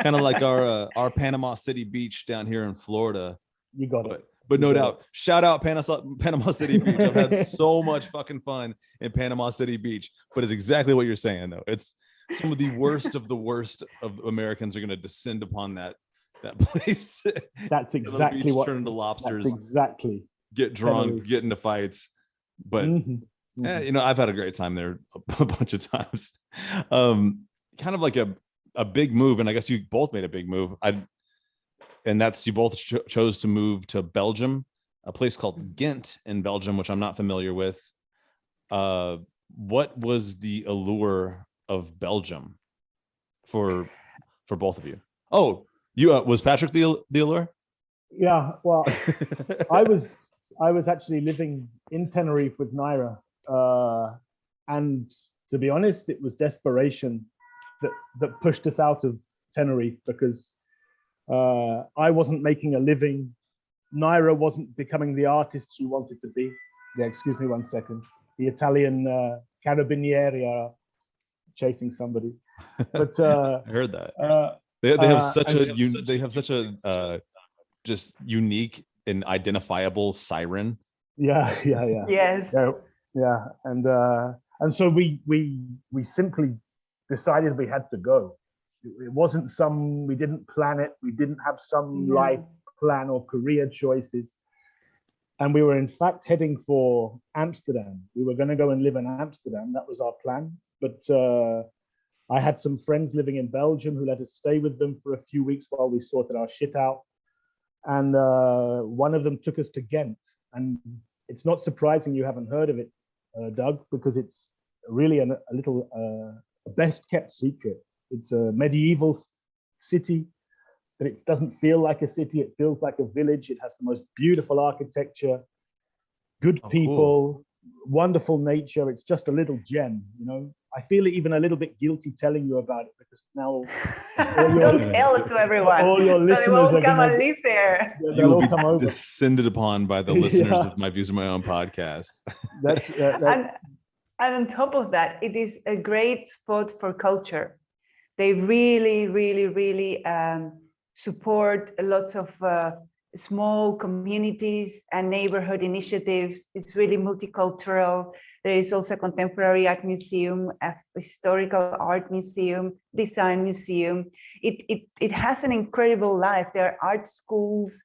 kind of like our Panama City beach down here in Florida. You got it. But no doubt, shout out Panama City Beach. I've had so much fucking fun in Panama City Beach. But it's exactly what you're saying, though. It's some of the worst of Americans are going to descend upon that place. That's exactly what. Turn into lobsters. That's exactly. Get drunk, get into fights. But you know, I've had a great time there a bunch of times. Kind of like a big move, and I guess you both made a big move. And that's, you both chose to move to Belgium, a place called Ghent in Belgium, which I'm not familiar with. What was the allure of Belgium for both of you? Oh, you was Patrick the allure? Yeah, well, I was actually living in Tenerife with Nayra, and to be honest, it was desperation that pushed us out of Tenerife because I wasn't making a living. Nayra wasn't becoming the artist she wanted to be. Yeah, excuse me 1 second. The Italian carabinieri are chasing somebody. But I heard that. They have such a just unique and identifiable siren. Yeah. Yes. Yeah. And so we simply decided we had to go. It wasn't we didn't plan it. We didn't have some life plan or career choices. And we were in fact heading for Amsterdam. We were going to go and live in Amsterdam. That was our plan. But I had some friends living in Belgium who let us stay with them for a few weeks while we sorted our shit out. And one of them took us to Ghent. And it's not surprising you haven't heard of it, Doug, because it's really a little best kept secret. It's a medieval city, but it doesn't feel like a city. It feels like a village. It has the most beautiful architecture, good people, wonderful nature. It's just a little gem, you know. I feel even a little bit guilty telling you about it because now don't tell it to everyone. All your listeners they won't are come gonna, and live there. You'll be descended upon by the listeners of My Views of My Own podcast. And on top of that, it is a great spot for culture. They really support lots of small communities and neighborhood initiatives. It's really multicultural. There is also a contemporary art museum, a historical art museum, design museum. It has an incredible life. There are art schools,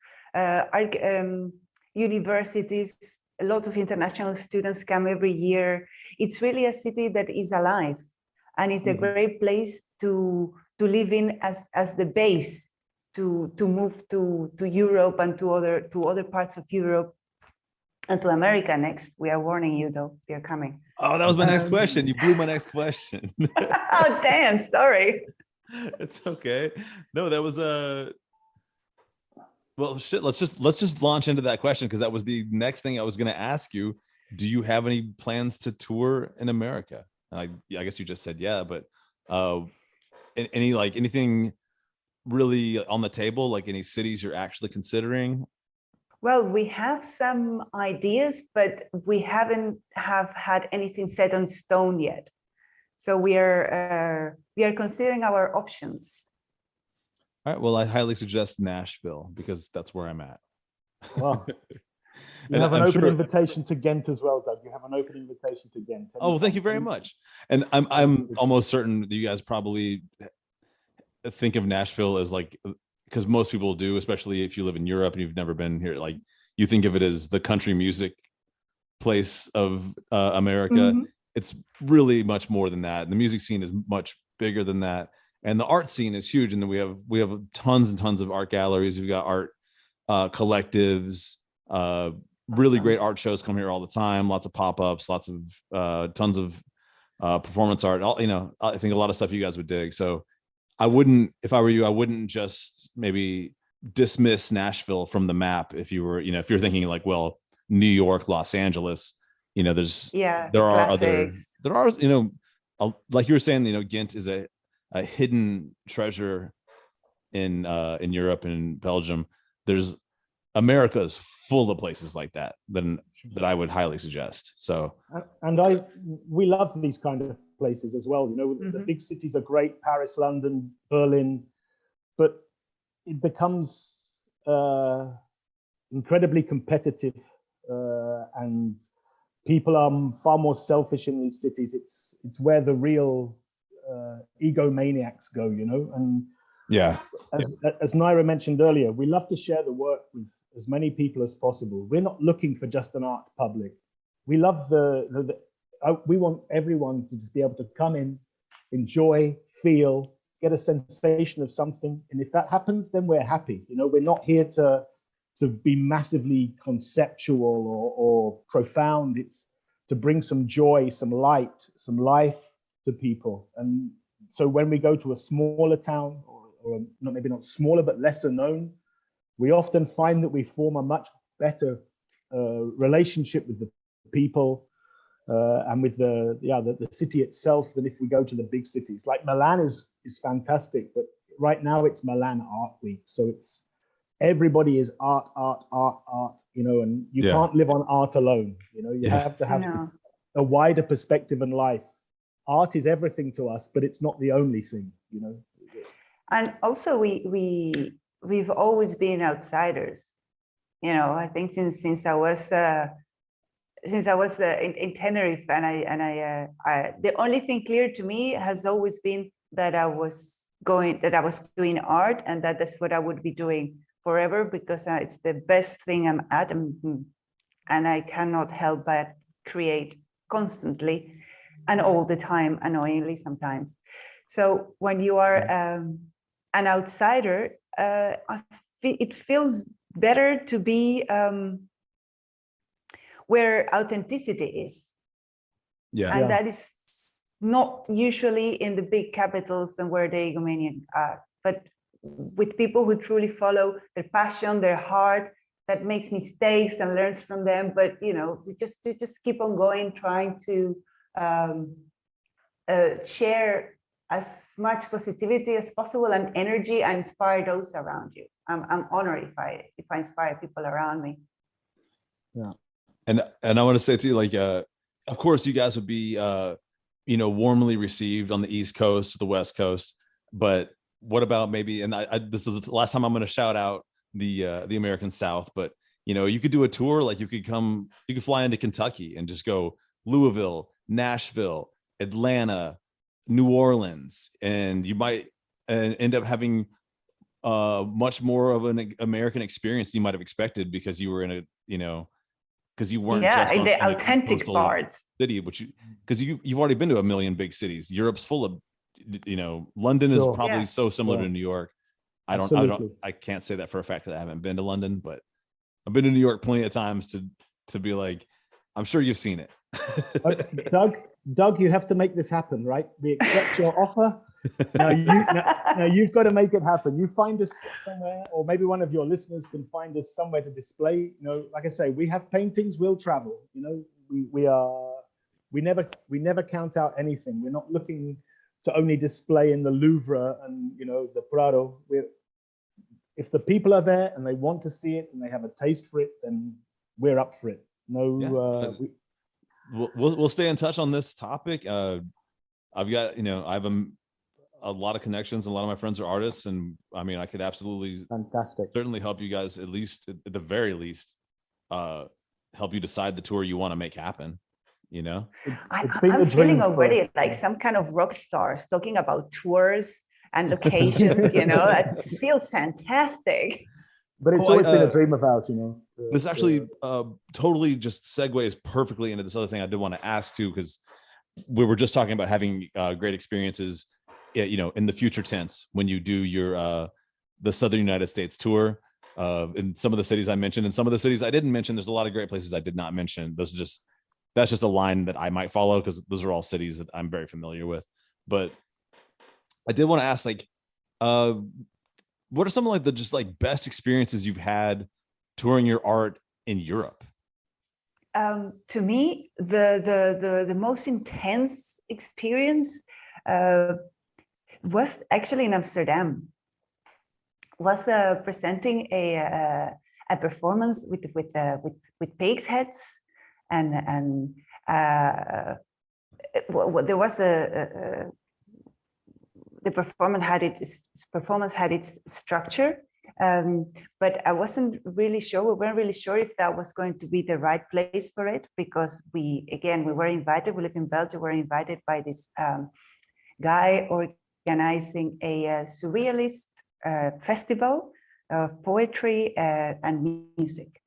universities. A lot of international students come every year. It's really a city that is alive, and it's a great place to live in as the base to move to Europe and to other parts of Europe and to America next. We are warning you though, they're coming. Oh, that was my next question. You blew my next question. Oh, damn, sorry. It's okay. No, that was well, shit. Let's just launch into that question because that was the next thing I was going to ask you. Do you have any plans to tour in America? I guess you just said yeah, but anything really on the table, like any cities you're actually considering? Well, we have some ideas, but we haven't had anything set on stone yet. So we are considering our options. All right. Well, I highly suggest Nashville because that's where I'm at. Wow. You have an open invitation to Ghent as well, Doug. You have an open invitation to Ghent. Oh, thank you very much. And I'm almost certain that you guys probably think of Nashville as like, because most people do, especially if you live in Europe and you've never been here, like you think of it as the country music place of America. Mm-hmm. It's really much more than that. The music scene is much bigger than that. And the art scene is huge. And then we have tons and tons of art galleries. We've got art collectives, really great art shows come here all the time. Lots of pop-ups, lots of tons of performance art. I think a lot of stuff you guys would dig. So I wouldn't, if I were you, I wouldn't just maybe dismiss Nashville from the map. If you were, if you're thinking like, well, New York, Los Angeles, there are like you were saying, Ghent is a hidden treasure in Europe and Belgium. America is full of places like that that I would highly suggest. So, and we love these kind of places as well. The big cities are great, Paris, London, Berlin, but it becomes incredibly competitive, and people are far more selfish in these cities. It's where the real egomaniacs go, and as Nayra mentioned earlier, we love to share the work with as many people as possible. We're not looking for just an art public. We love we want everyone to just be able to come in, enjoy, feel, get a sensation of something. And if that happens, then we're happy. We're not here to be massively conceptual or profound. It's to bring some joy, some light, some life to people. And so when we go to a smaller town, or maybe not smaller, but lesser known, we often find that we form a much better relationship with the people and with the city itself than if we go to the big cities. Like Milan is fantastic, but right now it's Milan Art Week, so it's everybody is art, you know, and you can't live on art alone. You know, you have to have a wider perspective in life. Art is everything to us, but it's not the only thing, you know. And also we've always been outsiders. You know, I think since I was in Tenerife, and I the only thing clear to me has always been that I was doing art, and that's what I would be doing forever, because it's the best thing I'm at, and I cannot help but create constantly and all the time, annoyingly sometimes. So when you are an outsider, it feels better to be where authenticity is. And that is not usually in the big capitals and where the egomaniacs are, but with people who truly follow their passion, their heart, that makes mistakes and learns from them. But, you know, to just keep on going, trying to share as much positivity as possible and energy, and inspire those around you. I'm honored if I inspire people around me. Yeah. And I want to say to you, like, of course, you guys would be, you know, warmly received on the East Coast, the West Coast. But what about maybe, and this is the last time I'm going to shout out the American South, but, you know, you could do a tour, like you could fly into Kentucky and just go Louisville, Nashville, Atlanta, New Orleans, and you might end up having much more of an American experience than you might have expected, because you were in a, you know, because you weren't just in the authentic parts city, which because you've already been to a million big cities. Europe's full of, you know, London is probably so similar to New York. I can't say that for a fact that I haven't been to London, but I've been to New York plenty of times to be like, I'm sure you've seen it. Doug, you have to make this happen, right? We accept your offer. Now you've got to make it happen. You find us somewhere, or maybe one of your listeners can find us somewhere to display. You know, like I say, we have paintings. We'll travel. You know, we never count out anything. We're not looking to only display in the Louvre and, you know, the Prado. If the people are there and they want to see it and they have a taste for it, then we're up for it. We'll stay in touch on this topic. I've got, you know, I have a lot of connections. A lot of my friends are artists, and I mean, I could absolutely certainly help you guys, at least at the very least, help you decide the tour you want to make happen. You know, I'm feeling already like some kind of rock stars talking about tours and locations. You know, it feels fantastic. But it's always been a dream of ours, you know. This actually totally just segues perfectly into this other thing I did want to ask too, because we were just talking about having great experiences, you know, in the future tense when you do your the Southern United States tour. In some of the cities I mentioned, and some of the cities I didn't mention, there's a lot of great places I did not mention. That's just a line that I might follow, because those are all cities that I'm very familiar with. But I did want to ask, like, what are some of like the just like best experiences you've had touring your art in Europe? To me, the most intense experience was actually in Amsterdam. Was presenting a performance with pigs' heads, and there was the performance had its structure, but I wasn't really sure. We weren't really sure if that was going to be the right place for it, because we were invited. We live in Belgium. We were invited by this guy organizing a surrealist festival of poetry and music.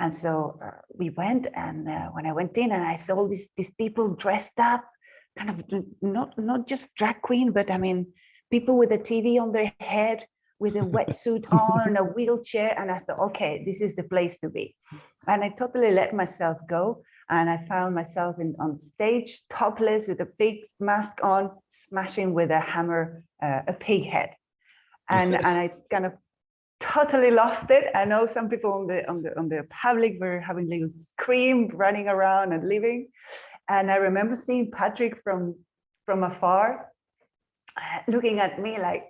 And so we went, and when I went in and I saw these people dressed up, kind of not just drag queen, but I mean, people with a TV on their head, with a wetsuit on, a wheelchair. And I thought, okay, this is the place to be. And I totally let myself go. And I found myself on stage, topless, with a big mask on, smashing with a hammer a pig head. And I kind of totally lost it. I know some people on the public were having a little scream, running around and leaving. And I remember seeing Patrick from afar, looking at me like,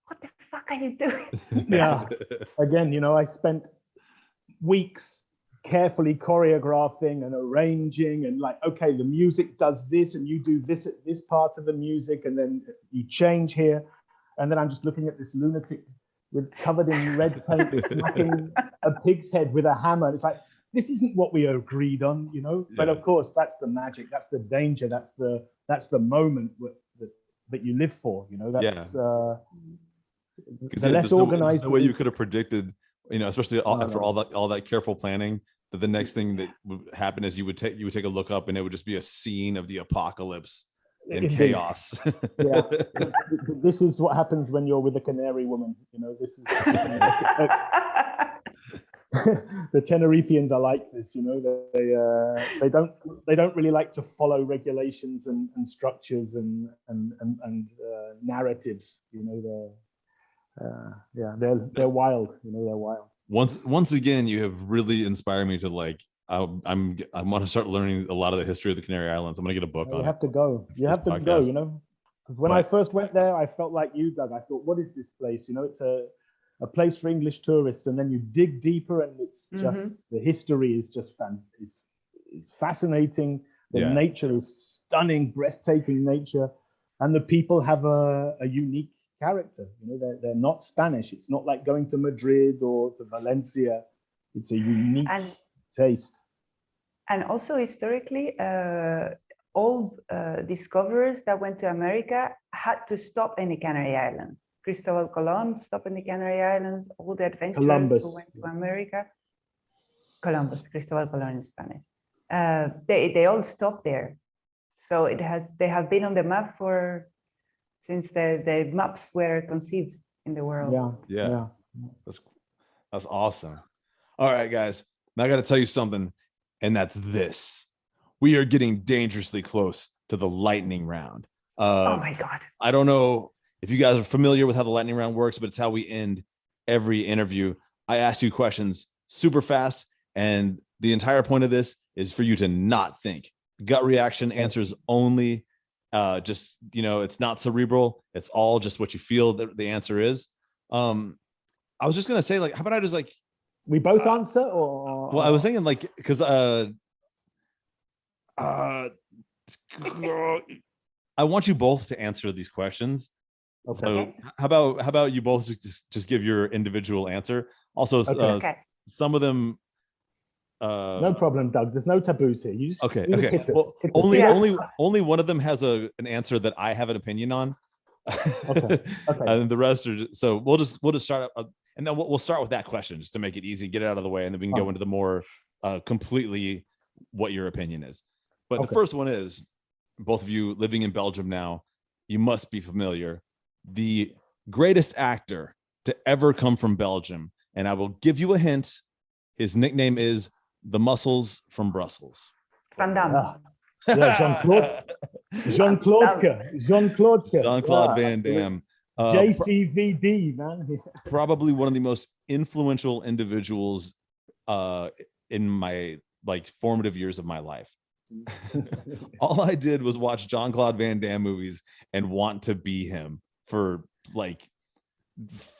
what fuck are you doing? Yeah. Again, you know, I spent weeks carefully choreographing and arranging and like, okay, the music does this and you do this at this part of the music and then you change here. And then I'm just looking at this lunatic covered in red paint smacking a pig's head with a hammer. And it's like, this isn't what we agreed on, you know? But of course, that's the magic, that's the danger, that's the moment that you live for, you know? That's the less organized. There's no way you could have predicted, you know, especially after all that careful planning, that the next thing that would happen is you would take a look up and it would just be a scene of the apocalypse and chaos. Yeah, this is what happens when you're with a canary woman. You know, this is the Tenerifeans are like this. You know, they don't really like to follow regulations and structures and narratives. You know, they're wild. You know, they're wild. Once again, you have really inspired me to like. I want to start learning a lot of the history of the Canary Islands. I'm gonna get a book on it. You have to go. You have to go. You know, because when I first went there, I felt like you, Doug. I thought, what is this place? You know, it's a place for English tourists, and then you dig deeper, and it's just the history is just is fascinating. The nature is stunning, breathtaking nature, and the people have a unique character. You know, they're not Spanish. It's not like going to Madrid or to Valencia. It's a unique taste. And also historically, all discoverers that went to America had to stop in the Canary Islands. Cristobal Colon stopped in the Canary Islands. All the adventurers who went to America. Cristobal Colon in Spanish. They all stopped there. So they have been on the map since the maps were conceived in the world. Yeah. That's awesome. All right, guys. Now I got to tell you something, and that's this. We are getting dangerously close to the lightning round. Oh my God. I don't know if you guys are familiar with how the lightning round works, but it's how we end every interview. I ask you questions super fast, and the entire point of this is for you to not think. Gut reaction answers only. Just, you know, it's not cerebral. It's all just what you feel that the answer is. I was just going to say, like, how about I just like, we both answer, or well, I was thinking like, because I want you both to answer these questions. Okay. So how about you both just give your individual answer? Also, some of them. No problem, Doug. There's no taboos here. You just, okay. You just hit well, only one of them has an answer that I have an opinion on. Okay. And the rest are so we'll just start up. And then we'll start with that question just to make it easy, get it out of the way, and then we can go into the more completely what your opinion is. But the first one is, both of you living in Belgium now, you must be familiar. The greatest actor to ever come from Belgium, and I will give you a hint. His nickname is the Muscles from Brussels. Van Damme. Jean-Claude Van Damme. JCVD, man. Probably one of the most influential individuals in my like formative years of my life. All I did was watch Jean-Claude Van Damme movies and want to be him for like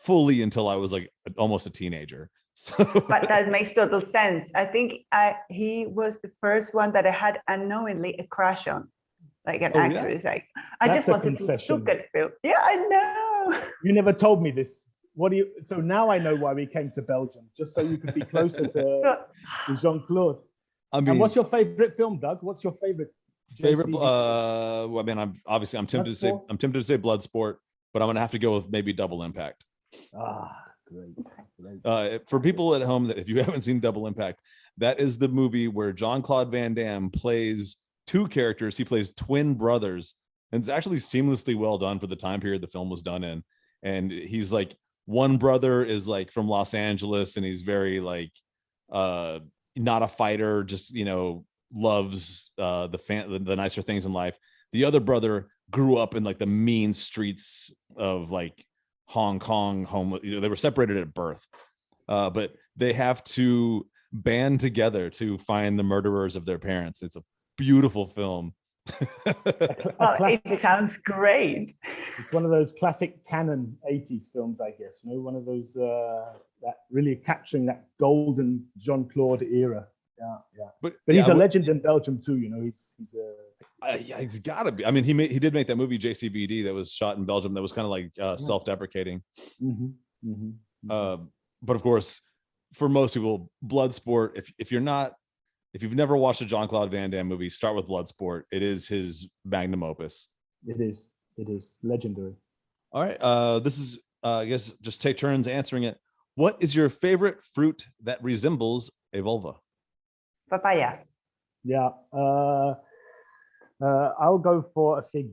fully until I was like almost a teenager. So but that makes total sense. I think he was the first one that I had unknowingly a crush on. Like an actress, like I just wanted to look at film. Yeah, I know. You never told me this. So now I know why we came to Belgium, just so you could be closer to Jean-Claude. I mean, and what's your favorite film, Doug? What's your favorite? Well, I mean, I'm tempted to say Bloodsport, but I'm gonna have to go with maybe Double Impact. Great. For people at home, that if you haven't seen Double Impact, that is the movie where Jean-Claude Van Damme plays two characters. He plays twin brothers, and it's actually seamlessly well done for the time period the film was done in. And he's like, one brother is like from Los Angeles, and he's very like not a fighter, just, you know, loves the nicer things in life. The other brother grew up in like the mean streets of like Hong Kong, they were separated at birth, but they have to band together to find the murderers of their parents. It's a beautiful film. Well, classic, it sounds great. it's one of those classic canon 80s films, I guess. You know, one of those that really capturing that golden Jean-Claude era. Yeah. But he's a legend in Belgium too. You know, he's a yeah, he's got to be. I mean, he did make that movie JCVD that was shot in Belgium that was kind of like self-deprecating. But of course, for most people, Bloodsport. If you've never watched a Jean-Claude Van Damme movie, start with Bloodsport. It is his magnum opus. It is legendary. All right. This is I guess just take turns answering it. What is your favorite fruit that resembles a vulva? Papaya. Yeah. I'll go for a fig.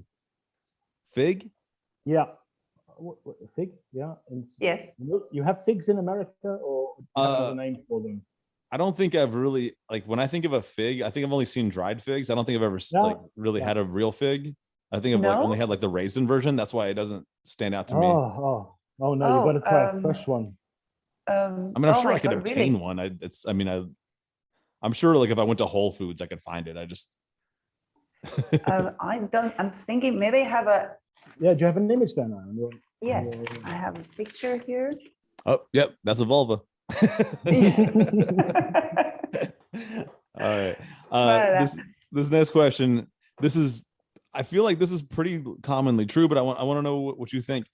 Fig? Yeah. A fig? Yeah. Yes. You have figs in America, or do you have another name for them? I don't think I've really, like, when I think of a fig, I think I've only seen dried figs. I don't think I've ever really had a real fig. I think I've only had like the raisin version. That's why it doesn't stand out to me. Oh no, you've got to try a fresh one. I mean, I'm sure I could obtain one. I'm sure, like, if I went to Whole Foods, I could find it. I just. I'm thinking maybe I have a. Yeah, do you have an image there now? Yes, I have a picture here. Oh, yep, that's a vulva. All right. This next question. I feel like this is pretty commonly true, but I want to know what you think.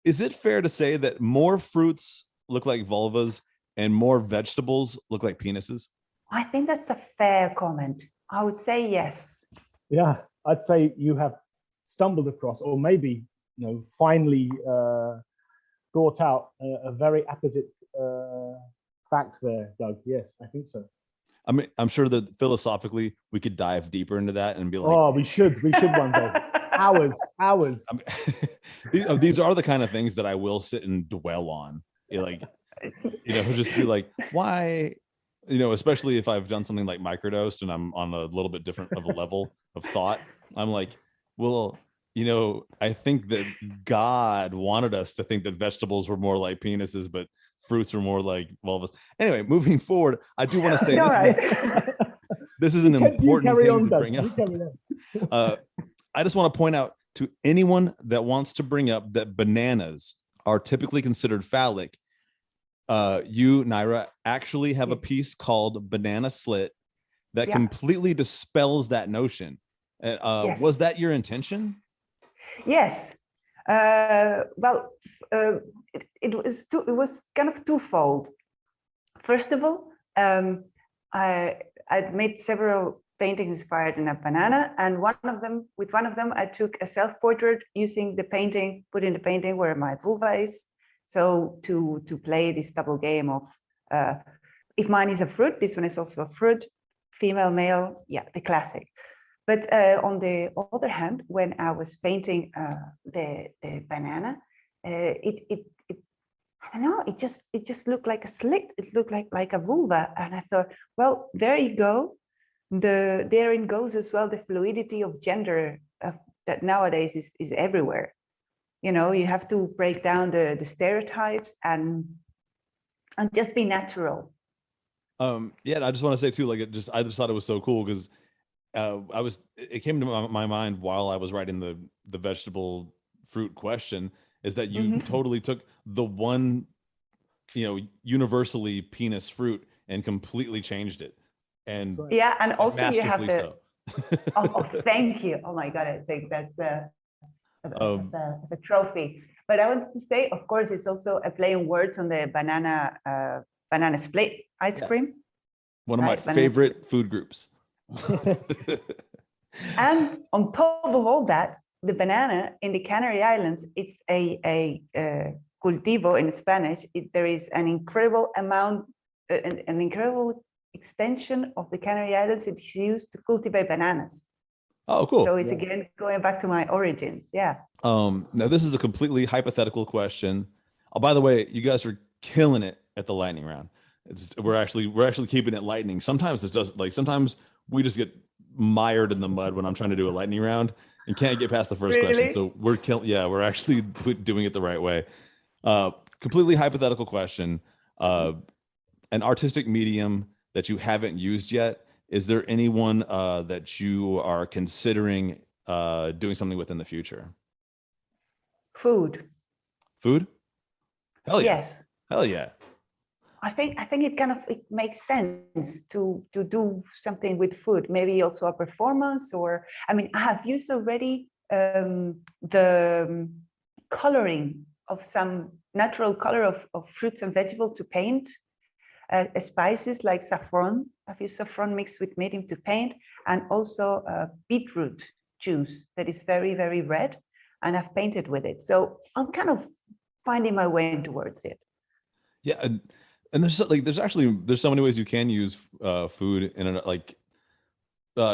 Is it fair to say that more fruits look like vulvas and more vegetables look like penises? I think that's a fair comment. I would say yes. Yeah, I'd say you have stumbled across, or maybe finally thought out a very apposite fact there, Doug. Yes, I think so. I mean, I'm sure that philosophically we could dive deeper into that and be like, oh, we should one day. hours. I mean, these are the kind of things that I will sit and dwell on. Just be like, why? Especially if I've done something like microdosed and I'm on a little bit different of a level of thought. I'm like, well, I think that God wanted us to think that vegetables were more like penises, but fruits were more like vulvas. Anyway, moving forward, I do want to say this is an important thing to bring up. I just want to point out to anyone that wants to bring up that bananas are typically considered phallic. You, Nayra, actually have a piece called Banana Slit that completely dispels that notion. Yes. Was that your intention? Yes. Well, it was kind of twofold. First of all, I'd made several paintings inspired in a banana, and with one of them, I took a self-portrait using put in the painting where my vulva is. So to play this double game of if mine is a fruit, this one is also a fruit, female, male, the classic. But on the other hand, when I was painting the banana, it I don't know, it just looked like a slit. It looked like a vulva, and I thought, well, there you go. Therein goes as well the fluidity of gender that nowadays is everywhere. You have to break down the stereotypes and just be natural. I just want to say too, I just thought it was so cool because it came to my mind while I was writing the vegetable fruit question, is that you totally took the one, universally penis fruit and completely changed it. And and also you have the oh, thank you. Oh my God, I take that as a trophy. But I wanted to say, of course, it's also a play on words on the banana split ice cream. One of my favorite food groups. And on top of all that, the banana in the Canary Islands, it's a cultivo in Spanish. There is an incredible amount, an incredible extension of the Canary Islands. It's used to cultivate bananas. Oh, cool. So it's again going back to my origins. Yeah. Now this is a completely hypothetical question. Oh, by the way, you guys are killing it at the lightning round. We're actually keeping it lightning. Sometimes sometimes we just get mired in the mud when I'm trying to do a lightning round and can't get past the first question. So we're actually doing it the right way. Completely hypothetical question. An artistic medium that you haven't used yet is there anyone that you are considering doing something with in the future? Food. Food? Hell yeah. Yes. Hell yeah. I think it makes sense to do something with food, maybe also a performance, or I mean, I have used already the coloring of some natural color of fruits and vegetables to paint spices like saffron. I've used saffron mixed with medium to paint, and also beetroot juice that is very, very red, and I've painted with it. So I'm kind of finding my way towards it. Yeah, and there's so many ways you can use food in it. Like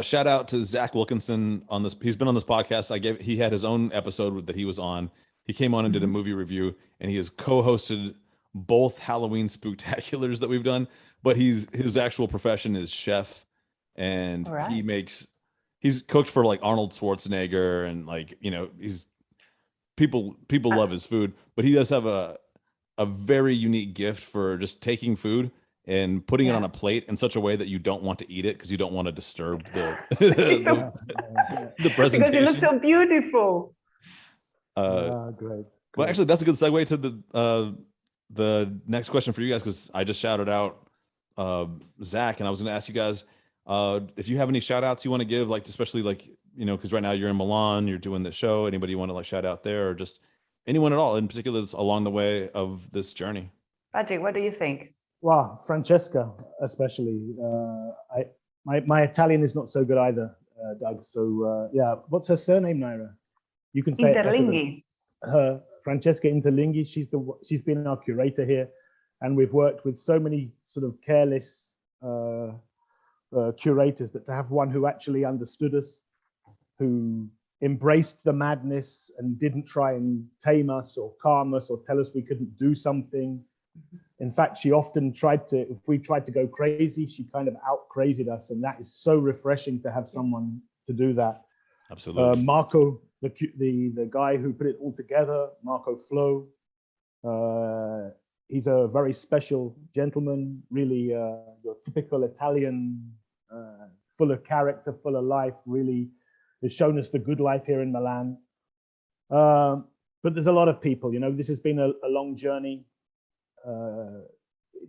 shout out to Zach Wilkinson on this. He's been on this podcast. He had his own episode that he was on. He came on and did a movie review, and he has co-hosted both Halloween spooktaculars that we've done. But his actual profession is chef, and he's cooked for like Arnold Schwarzenegger, and like, you know, people love his food, but he does have a very unique gift for just taking food and putting it on a plate in such a way that you don't want to eat it because you don't want to disturb the presentation. Because it looks so beautiful. Great. Well, actually, that's a good segue to the next question for you guys, because I just shouted out Zach, and I was going to ask you guys if you have any shout outs you want to give, like especially like, you know, because right now you're in Milan, you're doing the show. Anybody you want to like shout out there, or just anyone at all in particular that's along the way of this journey? Patrick, what do you think? Well, Francesca, especially. My Italian is not so good either, Doug. So yeah, what's her surname, Nayra? You can say Interlinghi. Francesca Interlinghi. She's been our curator here, and we've worked with so many sort of careless curators that to have one who actually understood us, who embraced the madness and didn't try and tame us or calm us or tell us we couldn't do something. In fact, she often if we tried to go crazy, she kind of out crazied us. And that is so refreshing to have someone to do that. Absolutely. Marco, the guy who put it all together, Marco Flo, he's a very special gentleman, really your typical Italian, full of character, full of life, really has shown us the good life here in Milan. But there's a lot of people, you know, this has been a long journey.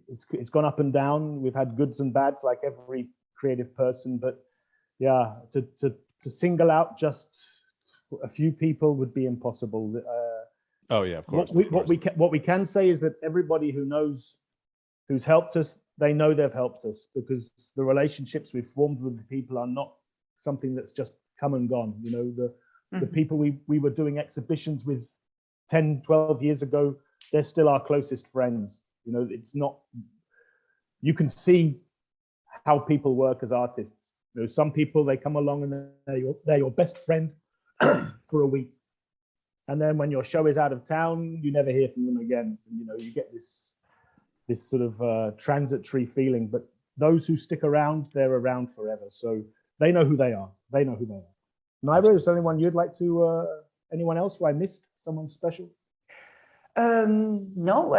It's gone up and down. We've had goods and bads like every creative person, but yeah, to single out just a few people would be impossible. Oh yeah, of course. What we can say is that everybody who's helped us, they know they've helped us, because the relationships we've formed with the people are not something that's just come and gone. You know, the people we were doing exhibitions with 10, 12 years ago, they're still our closest friends. You know, it's not, you can see how people work as artists. You know, some people, they come along and they're your best friend for a week. And then when your show is out of town, you never hear from them again. And, you know, you get this sort of transitory feeling, but those who stick around, they're around forever. So they know who they are. They know who they are. Nayra, is there anyone you'd like to, anyone else who I missed? Someone special? No,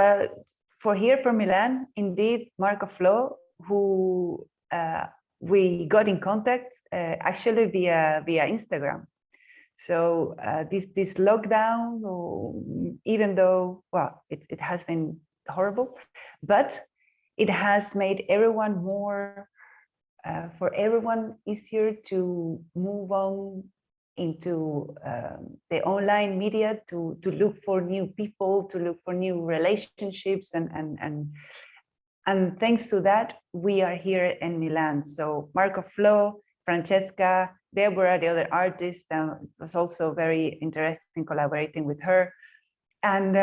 from Milan, indeed, Marco Flo, who we got in contact actually via Instagram. So this lockdown, even though, well, it has been horrible, but it has made everyone more, for everyone easier to move on into the online media, to look for new people, to look for new relationships, and thanks to that, we are here in Milan. So Marco Flo, Francesca, Deborah, the other artist, it was also very interesting collaborating with her. And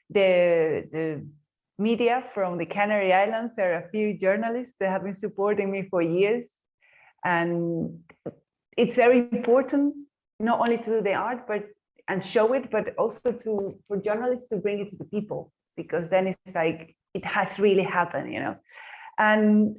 the media from the Canary Islands, there are a few journalists that have been supporting me for years. And it's very important not only to do the art and show it, but also for journalists to bring it to the people, because then it's like it has really happened, you know. And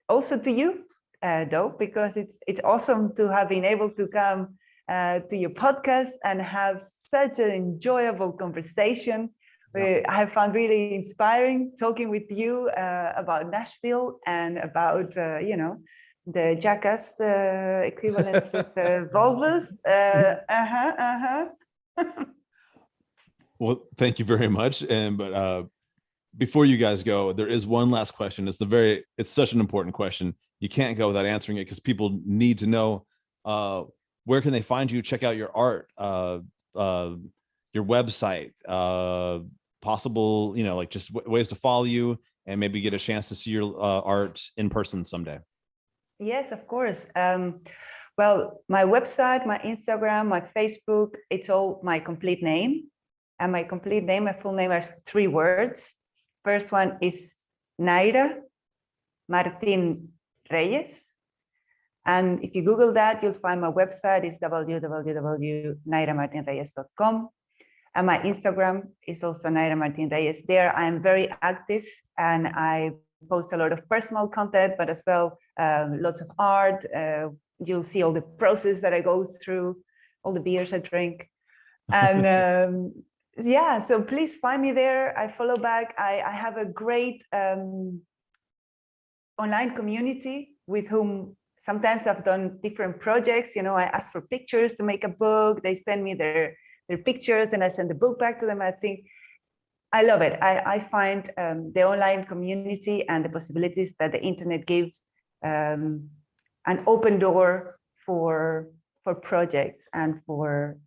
also to you, though, because it's awesome to have been able to come to your podcast and have such an enjoyable conversation I have found really inspiring talking with you about Nashville and about, the jackass equivalent with the vulvas. Well, thank you very much. But before you guys go, there is one last question. It's such an important question. You can't go without answering it because people need to know where can they find you, check out your art, your website, possible, like just ways to follow you and maybe get a chance to see your art in person someday. Yes, of course. Well, my website, my Instagram, my Facebook, it's all my complete name. And my complete name, my full name is 3 words. First one is Nayra Martín Reyes. And if you Google that, you'll find my website is www.nayramartinreyes.com. And my Instagram is also Nayra Martín Reyes. There I am very active and I post a lot of personal content, but as well, lots of art. You'll see all the process that I go through, all the beers I drink. And yeah, so please find me there. I follow back. I have a great online community with whom sometimes I've done different projects. I ask for pictures to make a book. They send me their pictures and I send the book back to them. I think I love it. I find the online community and the possibilities that the internet gives an open door for projects and for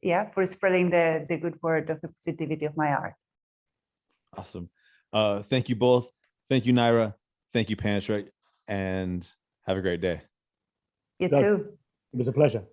spreading the good word of the positivity of my art. Awesome. Thank you both. Thank you, Nayra. Thank you, Patrick. And have a great day. You too. It was a pleasure.